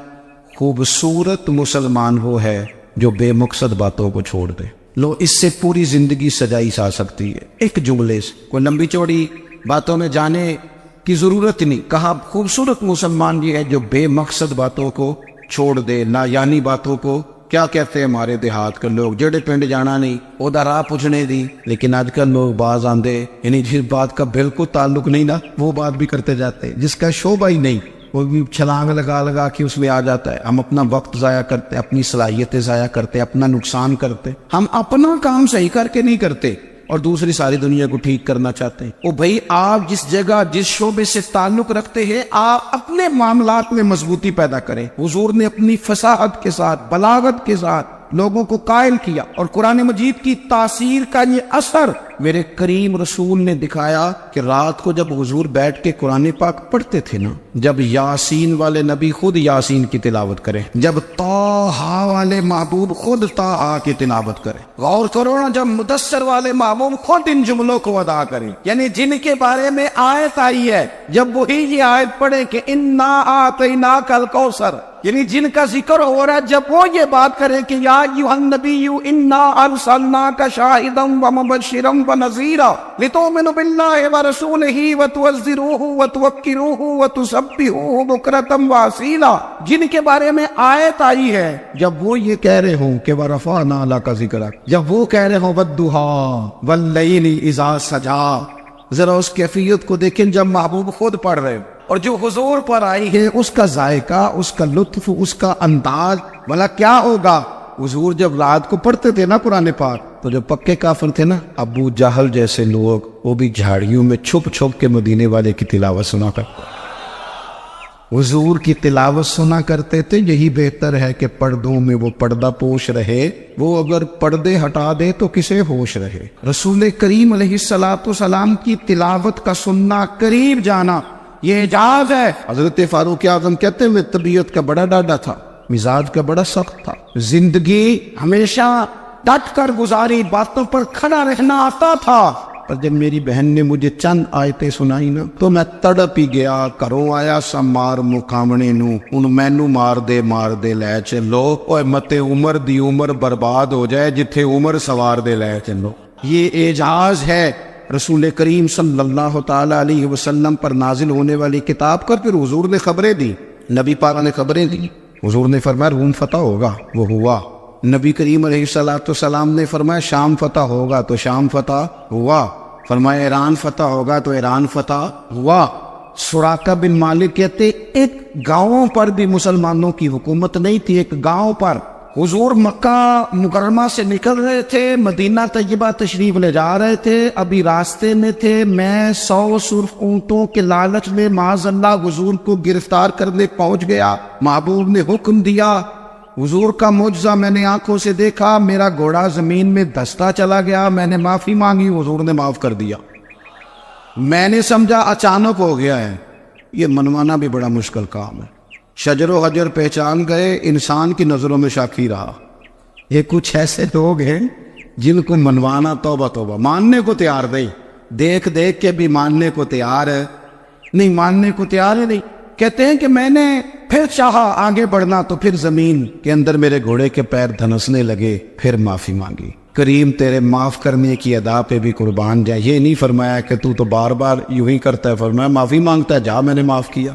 خوبصورت مسلمان وہ ہے جو بے مقصد باتوں کو چھوڑ دے۔ لو اس سے پوری زندگی سجائی جا سکتی ہے، ایک جملے سے، کوئی لمبی چوڑی باتوں میں جانے کی ضرورت نہیں۔ کہا خوبصورت مسلمان یہ ہے جو بے مقصد باتوں کو چھوڑ دے، لا یعنی باتوں کو، کیا کہتے ہیں ہمارے دیہات کے لوگ، جڑے پنڈ جانا نہیں اودا راہ پوچھنے دی، لیکن آج کل لوگ باز آندے یعنی جس بات کا بالکل تعلق نہیں نا وہ بات بھی کرتے جاتے ہیں، جس کا شعبہ ہی نہیں وہ بھی چھلانگ لگا کے اس میں آ جاتا ہے۔ ہم اپنا وقت ضائع کرتے، اپنی صلاحیتیں ضائع کرتے، اپنا نقصان کرتے، ہم اپنا کام صحیح کر کے نہیں کرتے اور دوسری ساری دنیا کو ٹھیک کرنا چاہتے ہیں۔ او بھائی آپ جس جگہ جس شعبے سے تعلق رکھتے ہیں آپ اپنے معاملات میں مضبوطی پیدا کریں۔ حضور نے اپنی فصاحت کے ساتھ بلاغت کے ساتھ لوگوں کو قائل کیا، اور قرآن مجید کی تاثیر کا یہ اثر میرے کریم رسول نے دکھایا کہ رات کو جب حضور بیٹھ کے قرآن پاک پڑھتے تھے نا، جب یاسین والے نبی خود یاسین کی تلاوت کریں، جب طٰہٰ والے محبوب خود طٰہٰ کی تلاوت کریں، غور کرو نا، جب مدثر والے محبوب خود ان جملوں کو ادا کریں، یعنی جن کے بارے میں آیت آئی ہے، جب وہی یہ آیت پڑھے کہ اِنَّا أَعْطَيْنَاكَ الْكَوْثَرَ، یعنی جن کا ذکر ہو رہا ہے، جب وہ یہ بات کرے کہ یا ایھا النبی انا ارسلناک شاہدا ومبشرا ونذیرا لتؤمنوا باللہ ورسولہ وتعزروہ وتوقروہ وتسبحوہ بکرۃ واصیلا، جن کے بارے میں آیت آئی ہے جب وہ یہ کہہ رہے ہوں کہ ورفعنا لک ذکرک، جب وہ کہہ رہے ہوں والضحیٰ واللیل اذا سجا، ذرا اس کیفیت کو دیکھیں جب محبوب خود پڑھ رہے ہوں، اور جو حضور پر آئی ہے اس کا ذائقہ، اس کا لطف، اس کا انداز، بھلا کیا ہوگا؟ حضور جب رات کو پڑھتے تھے نا قرآن پاک، تو جو پکے کافر تھے نا، ابو جہل جیسے لوگ، وہ بھی جھاڑیوں میں چھپ چھپ کے مدینے والے کی تلاوت سنا کرتے، حضور کی تلاوت سنا کرتے تھے۔ یہی بہتر ہے کہ پردوں میں وہ پردہ پوش رہے، وہ اگر پردے ہٹا دے تو کسے ہوش رہے؟ رسول کریم علیہ السلام کی تلاوت کا سننا، قریب جانا، یہ اعجاز ہے۔ حضرت فاروق اعظم کہتے ہیں میں طبیعت کا بڑا ڈاڈا تھا، مزاج کا بڑا سخت تھا، زندگی ہمیشہ ڈٹ کر گزاری، باتوں پر کھڑا رہنا آتا تھا، پر جب میری بہن نے مجھے چند آیتیں سنائی نا تو میں تڑپ ہی گیا۔ کروں آیا سا مار مقامنے نو، ان مینو مار دے لے چلو، اوے متے عمر دی عمر برباد ہو جائے جتھے عمر سوار دے لے چلو۔ یہ اعجاز ہے رسول کریم صلی اللہ تعالی علیہ وسلم پر نازل ہونے والی کتاب کا۔ پھر حضور نے خبریں دی، نبی پاک نے خبریں دی، حضور نے فرمایا روم فتح ہوگا، وہ ہوا۔ نبی کریم علیہ السلام نے فرمایا شام فتح ہوگا، تو شام فتح ہوا۔ فرمایا ایران فتح ہوگا، تو ایران فتح ہوا۔ سراقہ بن مالک کہتے ایک گاؤں پر بھی مسلمانوں کی حکومت نہیں تھی، ایک گاؤں پر حضور مکہ مکرمہ سے نکل رہے تھے، مدینہ طیبہ تشریف لے جا رہے تھے، ابھی راستے میں تھے، میں 100 سرخ اونٹوں کے لالچ میں معاذ اللہ حضور کو گرفتار کرنے پہنچ گیا۔ محبوب نے حکم دیا، حضور کا معجزہ میں نے آنکھوں سے دیکھا، میرا گھوڑا زمین میں دھستا چلا گیا، میں نے معافی مانگی، حضور نے معاف کر دیا۔ میں نے سمجھا اچانک ہو گیا ہے، یہ منوانا بھی بڑا مشکل کام ہے۔ شجر و حجر پہچان گئے، انسان کی نظروں میں شاکی رہا۔ یہ کچھ ایسے لوگ ہیں جن کو منوانا توبہ توبہ، ماننے کو تیار نہیں، دیکھ دیکھ کے بھی ماننے کو تیار ہے نہیں، ماننے کو تیار ہے نہیں۔ کہتے ہیں کہ میں نے پھر چاہا آگے بڑھنا تو پھر زمین کے اندر میرے گھوڑے کے پیر دھنسنے لگے، پھر معافی مانگی۔ کریم تیرے معاف کرنے کی ادا پہ بھی قربان جائے، یہ نہیں فرمایا کہ تو بار بار یوں ہی کرتا ہے، فرمایا معافی مانگتا ہے جا، میں نے معاف کیا۔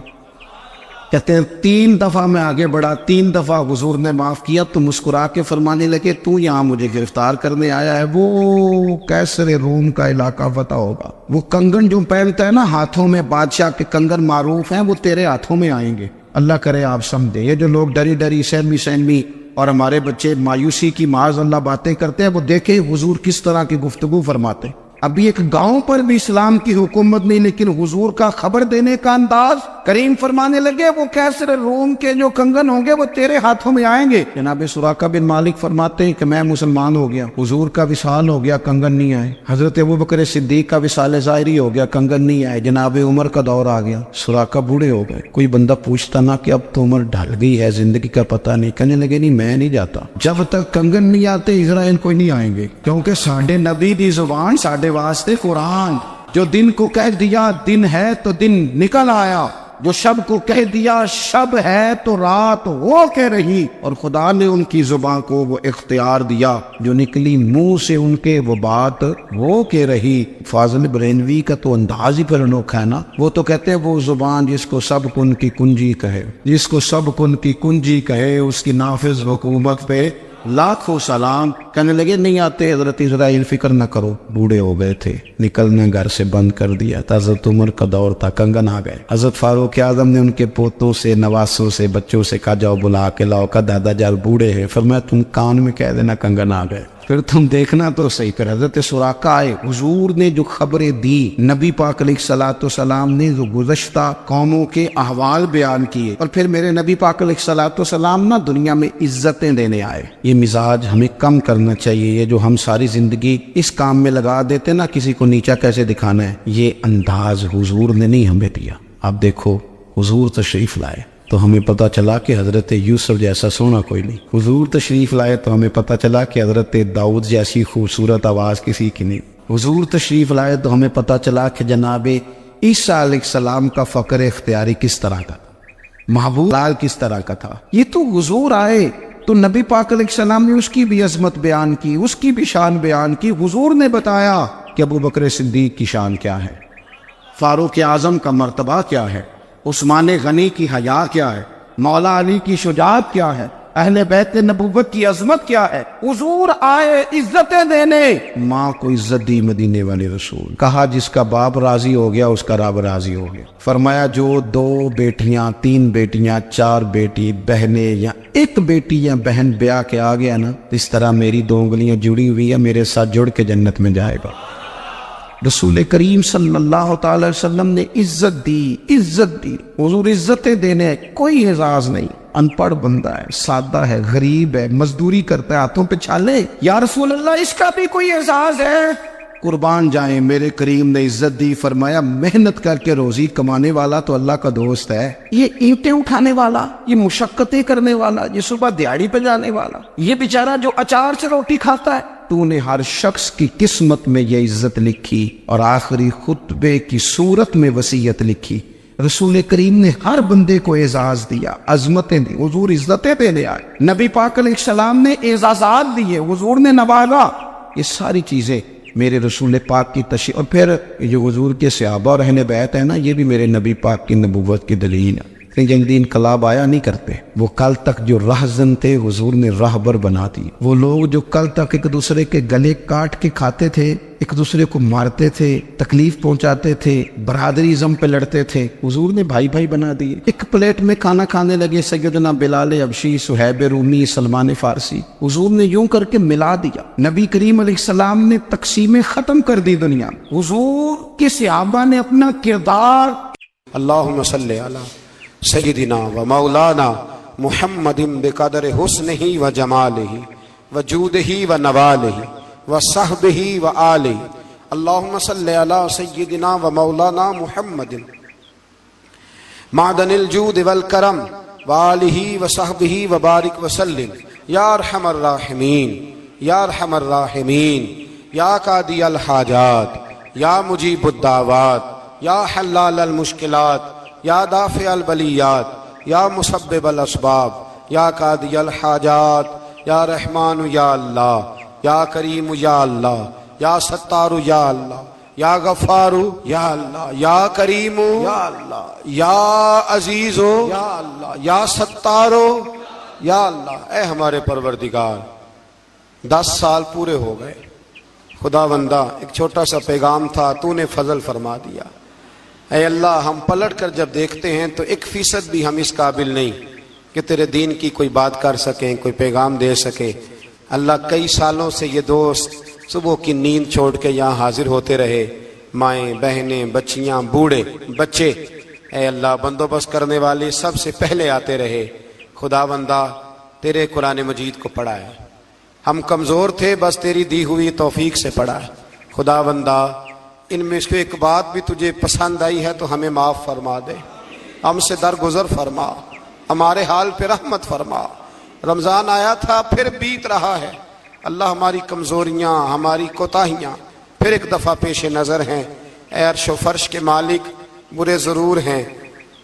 کہتے ہیں 3 دفعہ میں آگے بڑھا، 3 دفعہ حضور نے معاف کیا تو مسکرا کے فرمانے لگے تو یہاں مجھے گرفتار کرنے آیا ہے، وہ کیسر روم کا علاقہ فتح ہوگا، وہ کنگن جو پہنتا ہے نا ہاتھوں میں، بادشاہ کے کنگن معروف ہیں، وہ تیرے ہاتھوں میں آئیں گے۔ اللہ کرے آپ سمجھیں، یہ جو لوگ ڈری ڈری سہمی اور ہمارے بچے مایوسی کی معاذ اللہ باتیں کرتے ہیں، وہ دیکھیں حضور کس طرح کی گفتگو فرماتے ہیں۔ ابھی ایک گاؤں پر بھی اسلام کی حکومت نہیں، لیکن حضور کا خبر دینے کا انداز، کریم فرمانے لگے وہ کیسر روم کے جو کنگن ہوں گے وہ تیرے ہاتھوں میں آئیں گے۔ جناب سراقہ بن مالک فرماتے ہیں کہ میں مسلمان ہو گیا، حضور کا وصال ہو گیا، کنگن نہیں آئے۔ حضرت ابوبکر صدیق کا وصال ظاہری ہو گیا، کنگن نہیں آئے۔ جناب عمر کا دور آ گیا، سراقہ بوڑھے ہو گئے۔ کوئی بندہ پوچھتا نا کہ اب تو عمر ڈھل گئی ہے، زندگی کا پتہ نہیں، کہنے لگے نہیں میں نہیں جاتا، جب تک کنگن نہیں آتے اسرائیل کوئی نہیں آئیں گے، کیونکہ ساڈے نبی دی زبان ساڈے واسطے قرآن، جو دن کو کہہ دیا دن ہے تو دن نکل آیا، جو شب کو کہہ دیا شب ہے تو رات ہو کے رہی، اور خدا نے ان کی زبان کو وہ اختیار دیا، جو نکلی منہ سے ان کے وہ بات ہو کے رہی۔ فاضل برینوی کا تو انداز ہی پر انوکھا ہے نا، وہ تو کہتے ہیں وہ زبان جس کو سب کن کی کنجی کہے، جس کو سب کن کی کنجی کہے، اس کی نافذ حکومت پہ لاکھوں سلام۔ کہنے لگے نہیں آتے حضرت اسرائیل، فکر نہ کرو، بوڑھے ہو گئے تھے، نکلنا گھر سے بند کر دیا تھا، حضرت عمر کا دور تھا، کنگن آ گئے۔ حضرت فاروق اعظم نے ان کے پوتوں سے، نواسوں سے، بچوں سے کہا جاؤ بلا کے لاؤ، کا دادا جان بوڑھے ہیں، فرمایا تم کان میں کہہ دینا کنگن آ گئے، پھر تم دیکھنا تو صحیح کر۔ حضرت سراقہ آئے، حضور نے جو خبریں دی، نبی پاک علیہ السلام نے جو گزشتہ قوموں کے احوال بیان کیے، اور پھر میرے نبی پاک علیہ السلام نا دنیا میں عزتیں دینے آئے۔ یہ مزاج ہمیں کم کرنا چاہیے، یہ جو ہم ساری زندگی اس کام میں لگا دیتے نا کسی کو نیچا کیسے دکھانا ہے، یہ انداز حضور نے نہیں ہمیں دیا۔ اب دیکھو حضور تشریف لائے تو ہمیں پتہ چلا کہ حضرت یوسف جیسا سونا کوئی نہیں، حضور تشریف لائے تو ہمیں پتہ چلا کہ حضرت داؤد جیسی خوبصورت آواز کسی کی نہیں، حضور تشریف لائے تو ہمیں پتہ چلا کہ جناب عیسیٰ علیہ السلام کا فقر اختیاری کس طرح کا، محبوب لال کس طرح کا تھا. یہ تو حضور آئے تو نبی پاک علیہ السلام نے اس کی بھی عظمت بیان کی، اس کی بھی شان بیان کی. حضور نے بتایا کہ ابو بکر صدیق کی شان کیا ہے، فاروق اعظم کا مرتبہ کیا ہے، عثمان غنی کی حیا کیا ہے، مولا علی کی شجاعت کیا ہے، اہل بیت نبوت کی عظمت کیا ہے. حضور آئے عزتیں دینے، ماں کو عزت دی مدینے والے رسول. کہا جس کا باپ راضی ہو گیا اس کا رب راضی ہو گیا. فرمایا جو 2 بیٹیاں 3 بیٹیاں 4 بیٹی بہنیں یا 1 بیٹی یا بہن بیاہ کے آ گیا نا، اس طرح میری 2 انگلیاں جڑی ہوئی ہیں، میرے ساتھ جڑ کے جنت میں جائے گا. رسول کریم صلی اللہ تعالی وسلم نے عزت دی. حضور عزتیں دینے، کوئی اعزاز نہیں. ان پڑھ بندہ ہے، سادہ ہے، غریب ہے، مزدوری کرتا ہے، ہاتھوں پہ چھالے. یا رسول اللہ اس کا بھی کوئی اعزاز ہے؟ قربان جائیں، میرے کریم نے عزت دی. فرمایا محنت کر کے روزی کمانے والا تو اللہ کا دوست ہے. یہ اینٹیں اٹھانے والا، یہ مشقتیں کرنے والا، یہ صبح دیہڑی پہ جانے والا، یہ بیچارہ جو اچار سے روٹی کھاتا ہے، تو نے ہر شخص کی قسمت میں یہ عزت لکھی اور آخری خطبے کی صورت میں وصیت لکھی. رسول کریم نے ہر بندے کو اعزاز دیا، عظمتیں دی. حضور عزتیں دینے آئے. نبی پاک علیہ السلام نے اعزازات دیے، حضور نے نوازا. یہ ساری چیزیں میرے رسول پاک کی تشریح. اور پھر یہ جو حضور کے صحابہ اور اہل بیت ہے نا، یہ بھی میرے نبی پاک کی نبوت کی دلیل ہے. جنگ انقلاب آیا نہیں کرتے. وہ کل تک جو راہزن تھے حضور نے راہبر بنا دی. وہ لوگ جو کل تک ایک دوسرے کے گلے کاٹ کے کھاتے تھے، ایک دوسرے کو مارتے تھے، تکلیف پہنچاتے تھے، برادریزم پہ لڑتے تھے، حضور نے بھائی بھائی بنا دیے. ایک پلیٹ میں کھانا کھانے لگے سیدنا بلال حبشی، صہیب رومی، سلمان فارسی. حضور نے یوں کر کے ملا دیا. نبی کریم علیہ السلام نے تقسیمیں ختم کر دی دنیا. حضور کے صحابہ نے اپنا کردار. اللہم صلی علی سیدنا و مولانا محمد بقدر حسنہ و جمالہ و جودہ و نوالہ و صحبہ و آلہ. اللہم صلی علی سیدنا و مولانا محمد معدن الجود والکرم و آلہ و صحبہ و بارک وسلم. یا ارحم الراحمین، یا ارحم الراحمین، یا قاضی الحاجات، یا مجیب الدعوات، یا حلال المشکلات، یا دافع البلیات، یا مسبب الاسباب، یا قاضی الحاجات، یا رحمان یا اللہ، یا کریم یا اللہ، یا ستار یا اللہ، یا غفار یا اللہ، یا کریم یا اللہ، یا عزیز یا اللہ، یا ستار یا اللہ. اے ہمارے پروردگار، 10 سال پورے ہو گئے. خدا بندہ ایک چھوٹا سا پیغام تھا، تو نے فضل فرما دیا. اے اللہ، ہم پلٹ کر جب دیکھتے ہیں تو 1% بھی ہم اس قابل نہیں کہ تیرے دین کی کوئی بات کر سکیں، کوئی پیغام دے سکیں. اللہ، کئی سالوں سے یہ دوست صبح کی نیند چھوڑ کے یہاں حاضر ہوتے رہے، مائیں، بہنیں، بچیاں، بوڑھے، بچے. اے اللہ، بندوبست کرنے والے سب سے پہلے آتے رہے. خدا بندہ تیرے قرآن مجید کو پڑھا ہے. ہم کمزور تھے، بس تیری دی ہوئی توفیق سے پڑھا ہے. خدا بندہ ان میں سے ایک بات بھی تجھے پسند آئی ہے تو ہمیں معاف فرما دے، ہم سے درگزر فرما، ہمارے حال پہ رحمت فرما. رمضان آیا تھا پھر بیت رہا ہے. اللہ، ہماری کمزوریاں، ہماری کوتاہیاں پھر ایک دفعہ پیش نظر ہیں. اے عرش و فرش کے مالک، برے ضرور ہیں،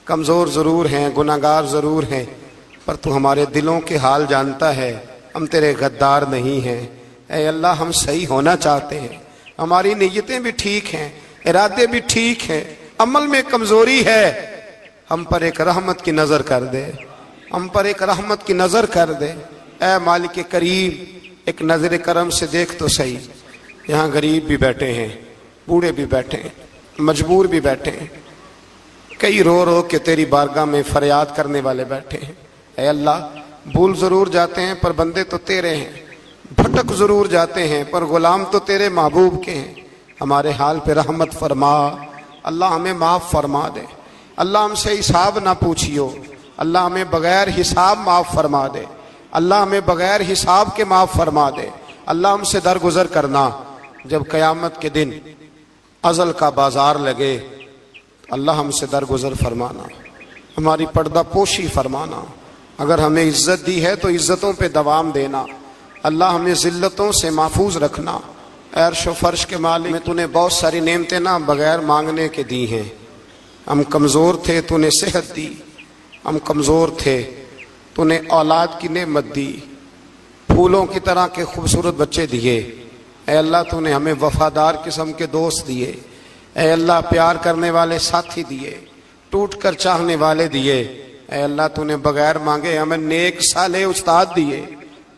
کمزور ضرور ہیں، گناہگار ضرور ہیں، پر تو ہمارے دلوں کے حال جانتا ہے. ہم تیرے غدار نہیں ہیں. اے اللہ، ہم صحیح ہونا چاہتے ہیں، ہماری نیتیں بھی ٹھیک ہیں، ارادے بھی ٹھیک ہیں، عمل میں کمزوری ہے. ہم پر ایک رحمت کی نظر کر دے، ہم پر ایک رحمت کی نظر کر دے. اے مالک کریم، ایک نظر کرم سے دیکھ تو صحیح. یہاں غریب بھی بیٹھے ہیں، بوڑھے بھی بیٹھے ہیں، مجبور بھی بیٹھے ہیں، کئی رو رو کے تیری بارگاہ میں فریاد کرنے والے بیٹھے ہیں. اے اللہ، بھول ضرور جاتے ہیں پر بندے تو تیرے ہیں، بھٹک ضرور جاتے ہیں پر غلام تو تیرے محبوب کے ہیں. ہمارے حال پہ رحمت فرما. اللہ، ہمیں معاف فرما دے. اللہ، ہم سے حساب نہ پوچھیو. اللہ، ہمیں بغیر حساب معاف فرما دے. اللہ، ہمیں بغیر حساب کے معاف فرما دے. اللہ، ہم سے درگزر کرنا. جب قیامت کے دن ازل کا بازار لگے، اللہ ہم سے درگزر فرمانا، ہماری پردہ پوشی فرمانا. اگر ہمیں عزت دی ہے تو عزتوں پہ دوام دینا. اللہ، ہمیں ذلتوں سے محفوظ رکھنا. اے عرش و فرش کے مالک، میں تو نے بہت ساری نعمتیں نہ بغیر مانگنے کے دی ہیں. ہم کمزور تھے، تو نے صحت دی. ہم کمزور تھے، تو نے اولاد کی نعمت دی، پھولوں کی طرح کے خوبصورت بچے دیے۔ اے اللہ تو نے ہمیں وفادار قسم کے دوست دیے، اے اللہ پیار کرنے والے ساتھی دیے، ٹوٹ کر چاہنے والے دیے۔ اے اللہ تو نے بغیر مانگے ہمیں نیک صالح استاد دیے،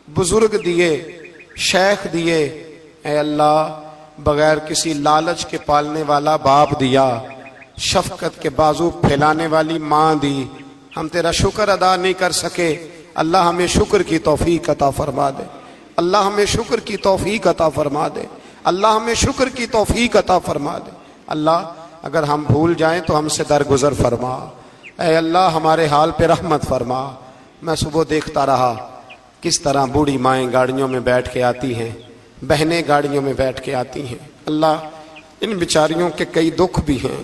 بزرگ دیے، شیخ دیے۔ اے اللہ بغیر کسی لالچ کے پالنے والا باپ دیا، شفقت کے بازو پھیلانے والی ماں دی۔ ہم تیرا شکر ادا نہیں کر سکے، اللہ ہمیں شکر کی توفیق عطا فرما دے، اللہ ہمیں شکر کی توفیق عطا فرما دے، اللہ ہمیں شکر کی توفیق عطا فرما دے۔ اللہ اگر ہم بھول جائیں تو ہم سے درگزر فرما، اے اللہ ہمارے حال پہ رحمت فرما۔ میں صبح دیکھتا رہا کس طرح بوڑھی مائیں گاڑیوں میں بیٹھ کے آتی ہیں، بہنیں گاڑیوں میں بیٹھ کے آتی ہیں۔ اللہ ان بیچاریوں کے کئی دکھ بھی ہیں،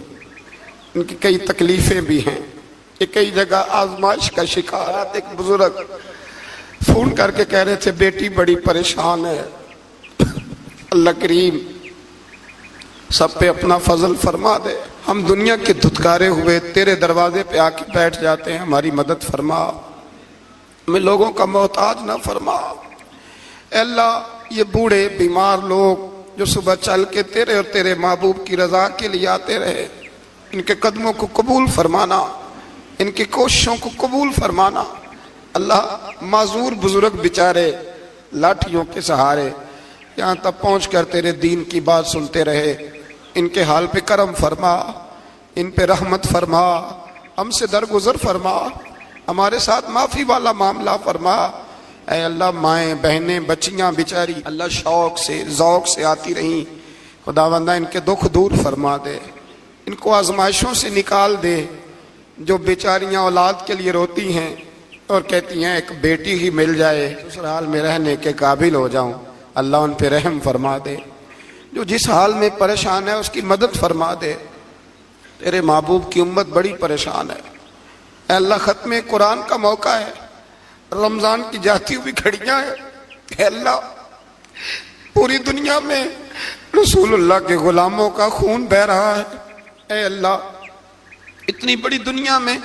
ان کی کئی تکلیفیں بھی ہیں، یہ کئی جگہ آزمائش کا شکار ہے۔ ایک بزرگ فون کر کے کہہ رہے تھے بیٹی بڑی پریشان ہے، اللہ کریم سب پہ اپنا فضل فرما دے۔ ہم دنیا کے دھتکارے ہوئے تیرے دروازے پہ آ کے بیٹھ جاتے ہیں، ہماری مدد فرما، ہمیں لوگوں کا محتاج نہ فرما۔ اے اللہ یہ بوڑھے بیمار لوگ جو صبح چل کے تیرے اور تیرے محبوب کی رضا کے لیے آتے رہے، ان کے قدموں کو قبول فرمانا، ان کی کوششوں کو قبول فرمانا۔ اللہ معذور بزرگ بیچارے لاٹھیوں کے سہارے یہاں تک پہنچ کر تیرے دین کی بات سنتے رہے، ان کے حال پہ کرم فرما، ان پہ رحمت فرما، ہم سے درگزر فرما، ہمارے ساتھ معافی والا معاملہ فرما۔ اے اللہ مائیں بہنیں بچیاں بیچاری اللہ شوق سے ذوق سے آتی رہیں، خداوندہ ان کے دکھ دور فرما دے، ان کو آزمائشوں سے نکال دے۔ جو بیچاریاں اولاد کے لیے روتی ہیں اور کہتی ہیں ایک بیٹی ہی مل جائے سسرال میں رہنے کے قابل ہو جاؤں، اللہ ان پہ رحم فرما دے۔ جو جس حال میں پریشان ہے اس کی مدد فرما دے، تیرے محبوب کی امت بڑی پریشان ہے۔ اے اللہ ختم قرآن کا موقع ہے، رمضان کی جاتی ہوئی گھڑیاں ہیں، اے اللہ پوری دنیا میں رسول اللہ کے غلاموں کا خون بہہ رہا ہے۔ اے اللہ اتنی بڑی دنیا میں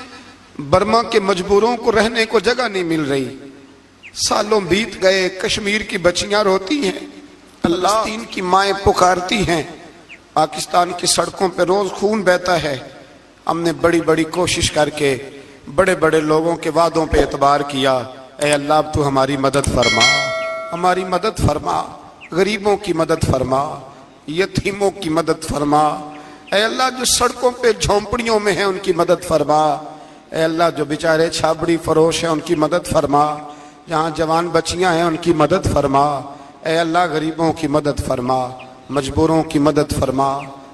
برما کے مجبوروں کو رہنے کو جگہ نہیں مل رہی، سالوں بیت گئے، کشمیر کی بچیاں روتی ہیں، اللہ فلسطین کی مائیں پکارتی ہیں، پاکستان کی سڑکوں پہ روز خون بہتا ہے۔ ہم نے بڑی بڑی کوشش کر کے بڑے بڑے لوگوں کے وعدوں پہ اعتبار کیا، اے اللہ اب تو ہماری مدد فرما، ہماری مدد فرما، غریبوں کی مدد فرما، یتیموں کی مدد فرما۔ اے اللہ جو سڑکوں پہ جھونپڑیوں میں ہیں ان کی مدد فرما، اے اللہ جو بیچارے چھابڑی فروش ہیں ان کی مدد فرما، جہاں جوان بچیاں ہیں ان کی مدد فرما۔ اے اللہ غریبوں کی مدد فرما، مجبوروں کی مدد فرما۔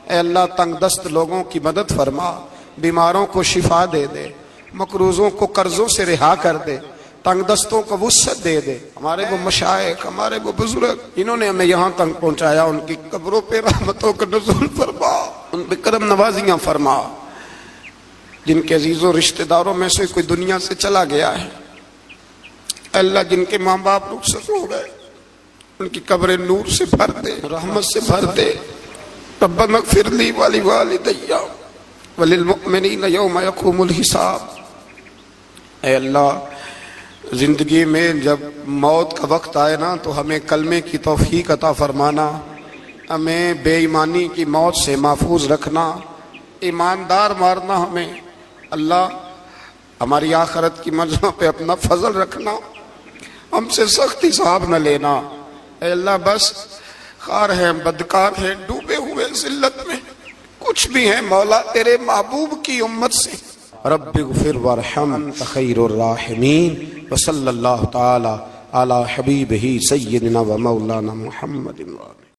اے اللہ تنگ دست لوگوں کی مدد فرما، بیماروں کو شفا دے دے، مقروضوں کو قرضوں سے رہا کر دے، تنگ دستوں کو وسعت دے دے۔ ہمارے وہ مشائخ، ہمارے وہ بزرگ جنہوں نے ہمیں یہاں تک پہنچایا، ان کی قبروں پہ رحمتوں کا نزول فرما، ان پہ کرم نوازیاں فرما۔ جن کے عزیزوں رشتہ داروں میں سے کوئی دنیا سے چلا گیا ہے، اللہ جن کے ماں باپ رخصت ہو گئے ان کی قبریں نور سے بھر دے، رحمت سے بھر دے۔ ربنا اغفر لی ولوالدی وللمؤمنین یوم یقوم الحساب۔ اے اللہ زندگی میں جب موت کا وقت آئے نا تو ہمیں کلمے کی توفیق عطا فرمانا، ہمیں بے ایمانی کی موت سے محفوظ رکھنا، ایماندار مارنا ہمیں۔ اللہ ہماری آخرت کی منزلوں پہ اپنا فضل رکھنا، ہم سے سخت حساب نہ لینا۔ اے اللہ بس خار ہیں، بدکار ہیں، ڈوبے ہوئے ذلت میں کچھ بھی ہیں مولا تیرے محبوب کی امت سے۔ رب اغفر وارحم انت خیر الراحمین، وصلی اللہ تعالی علی حبیبہ سیدنا و مولانا محمد۔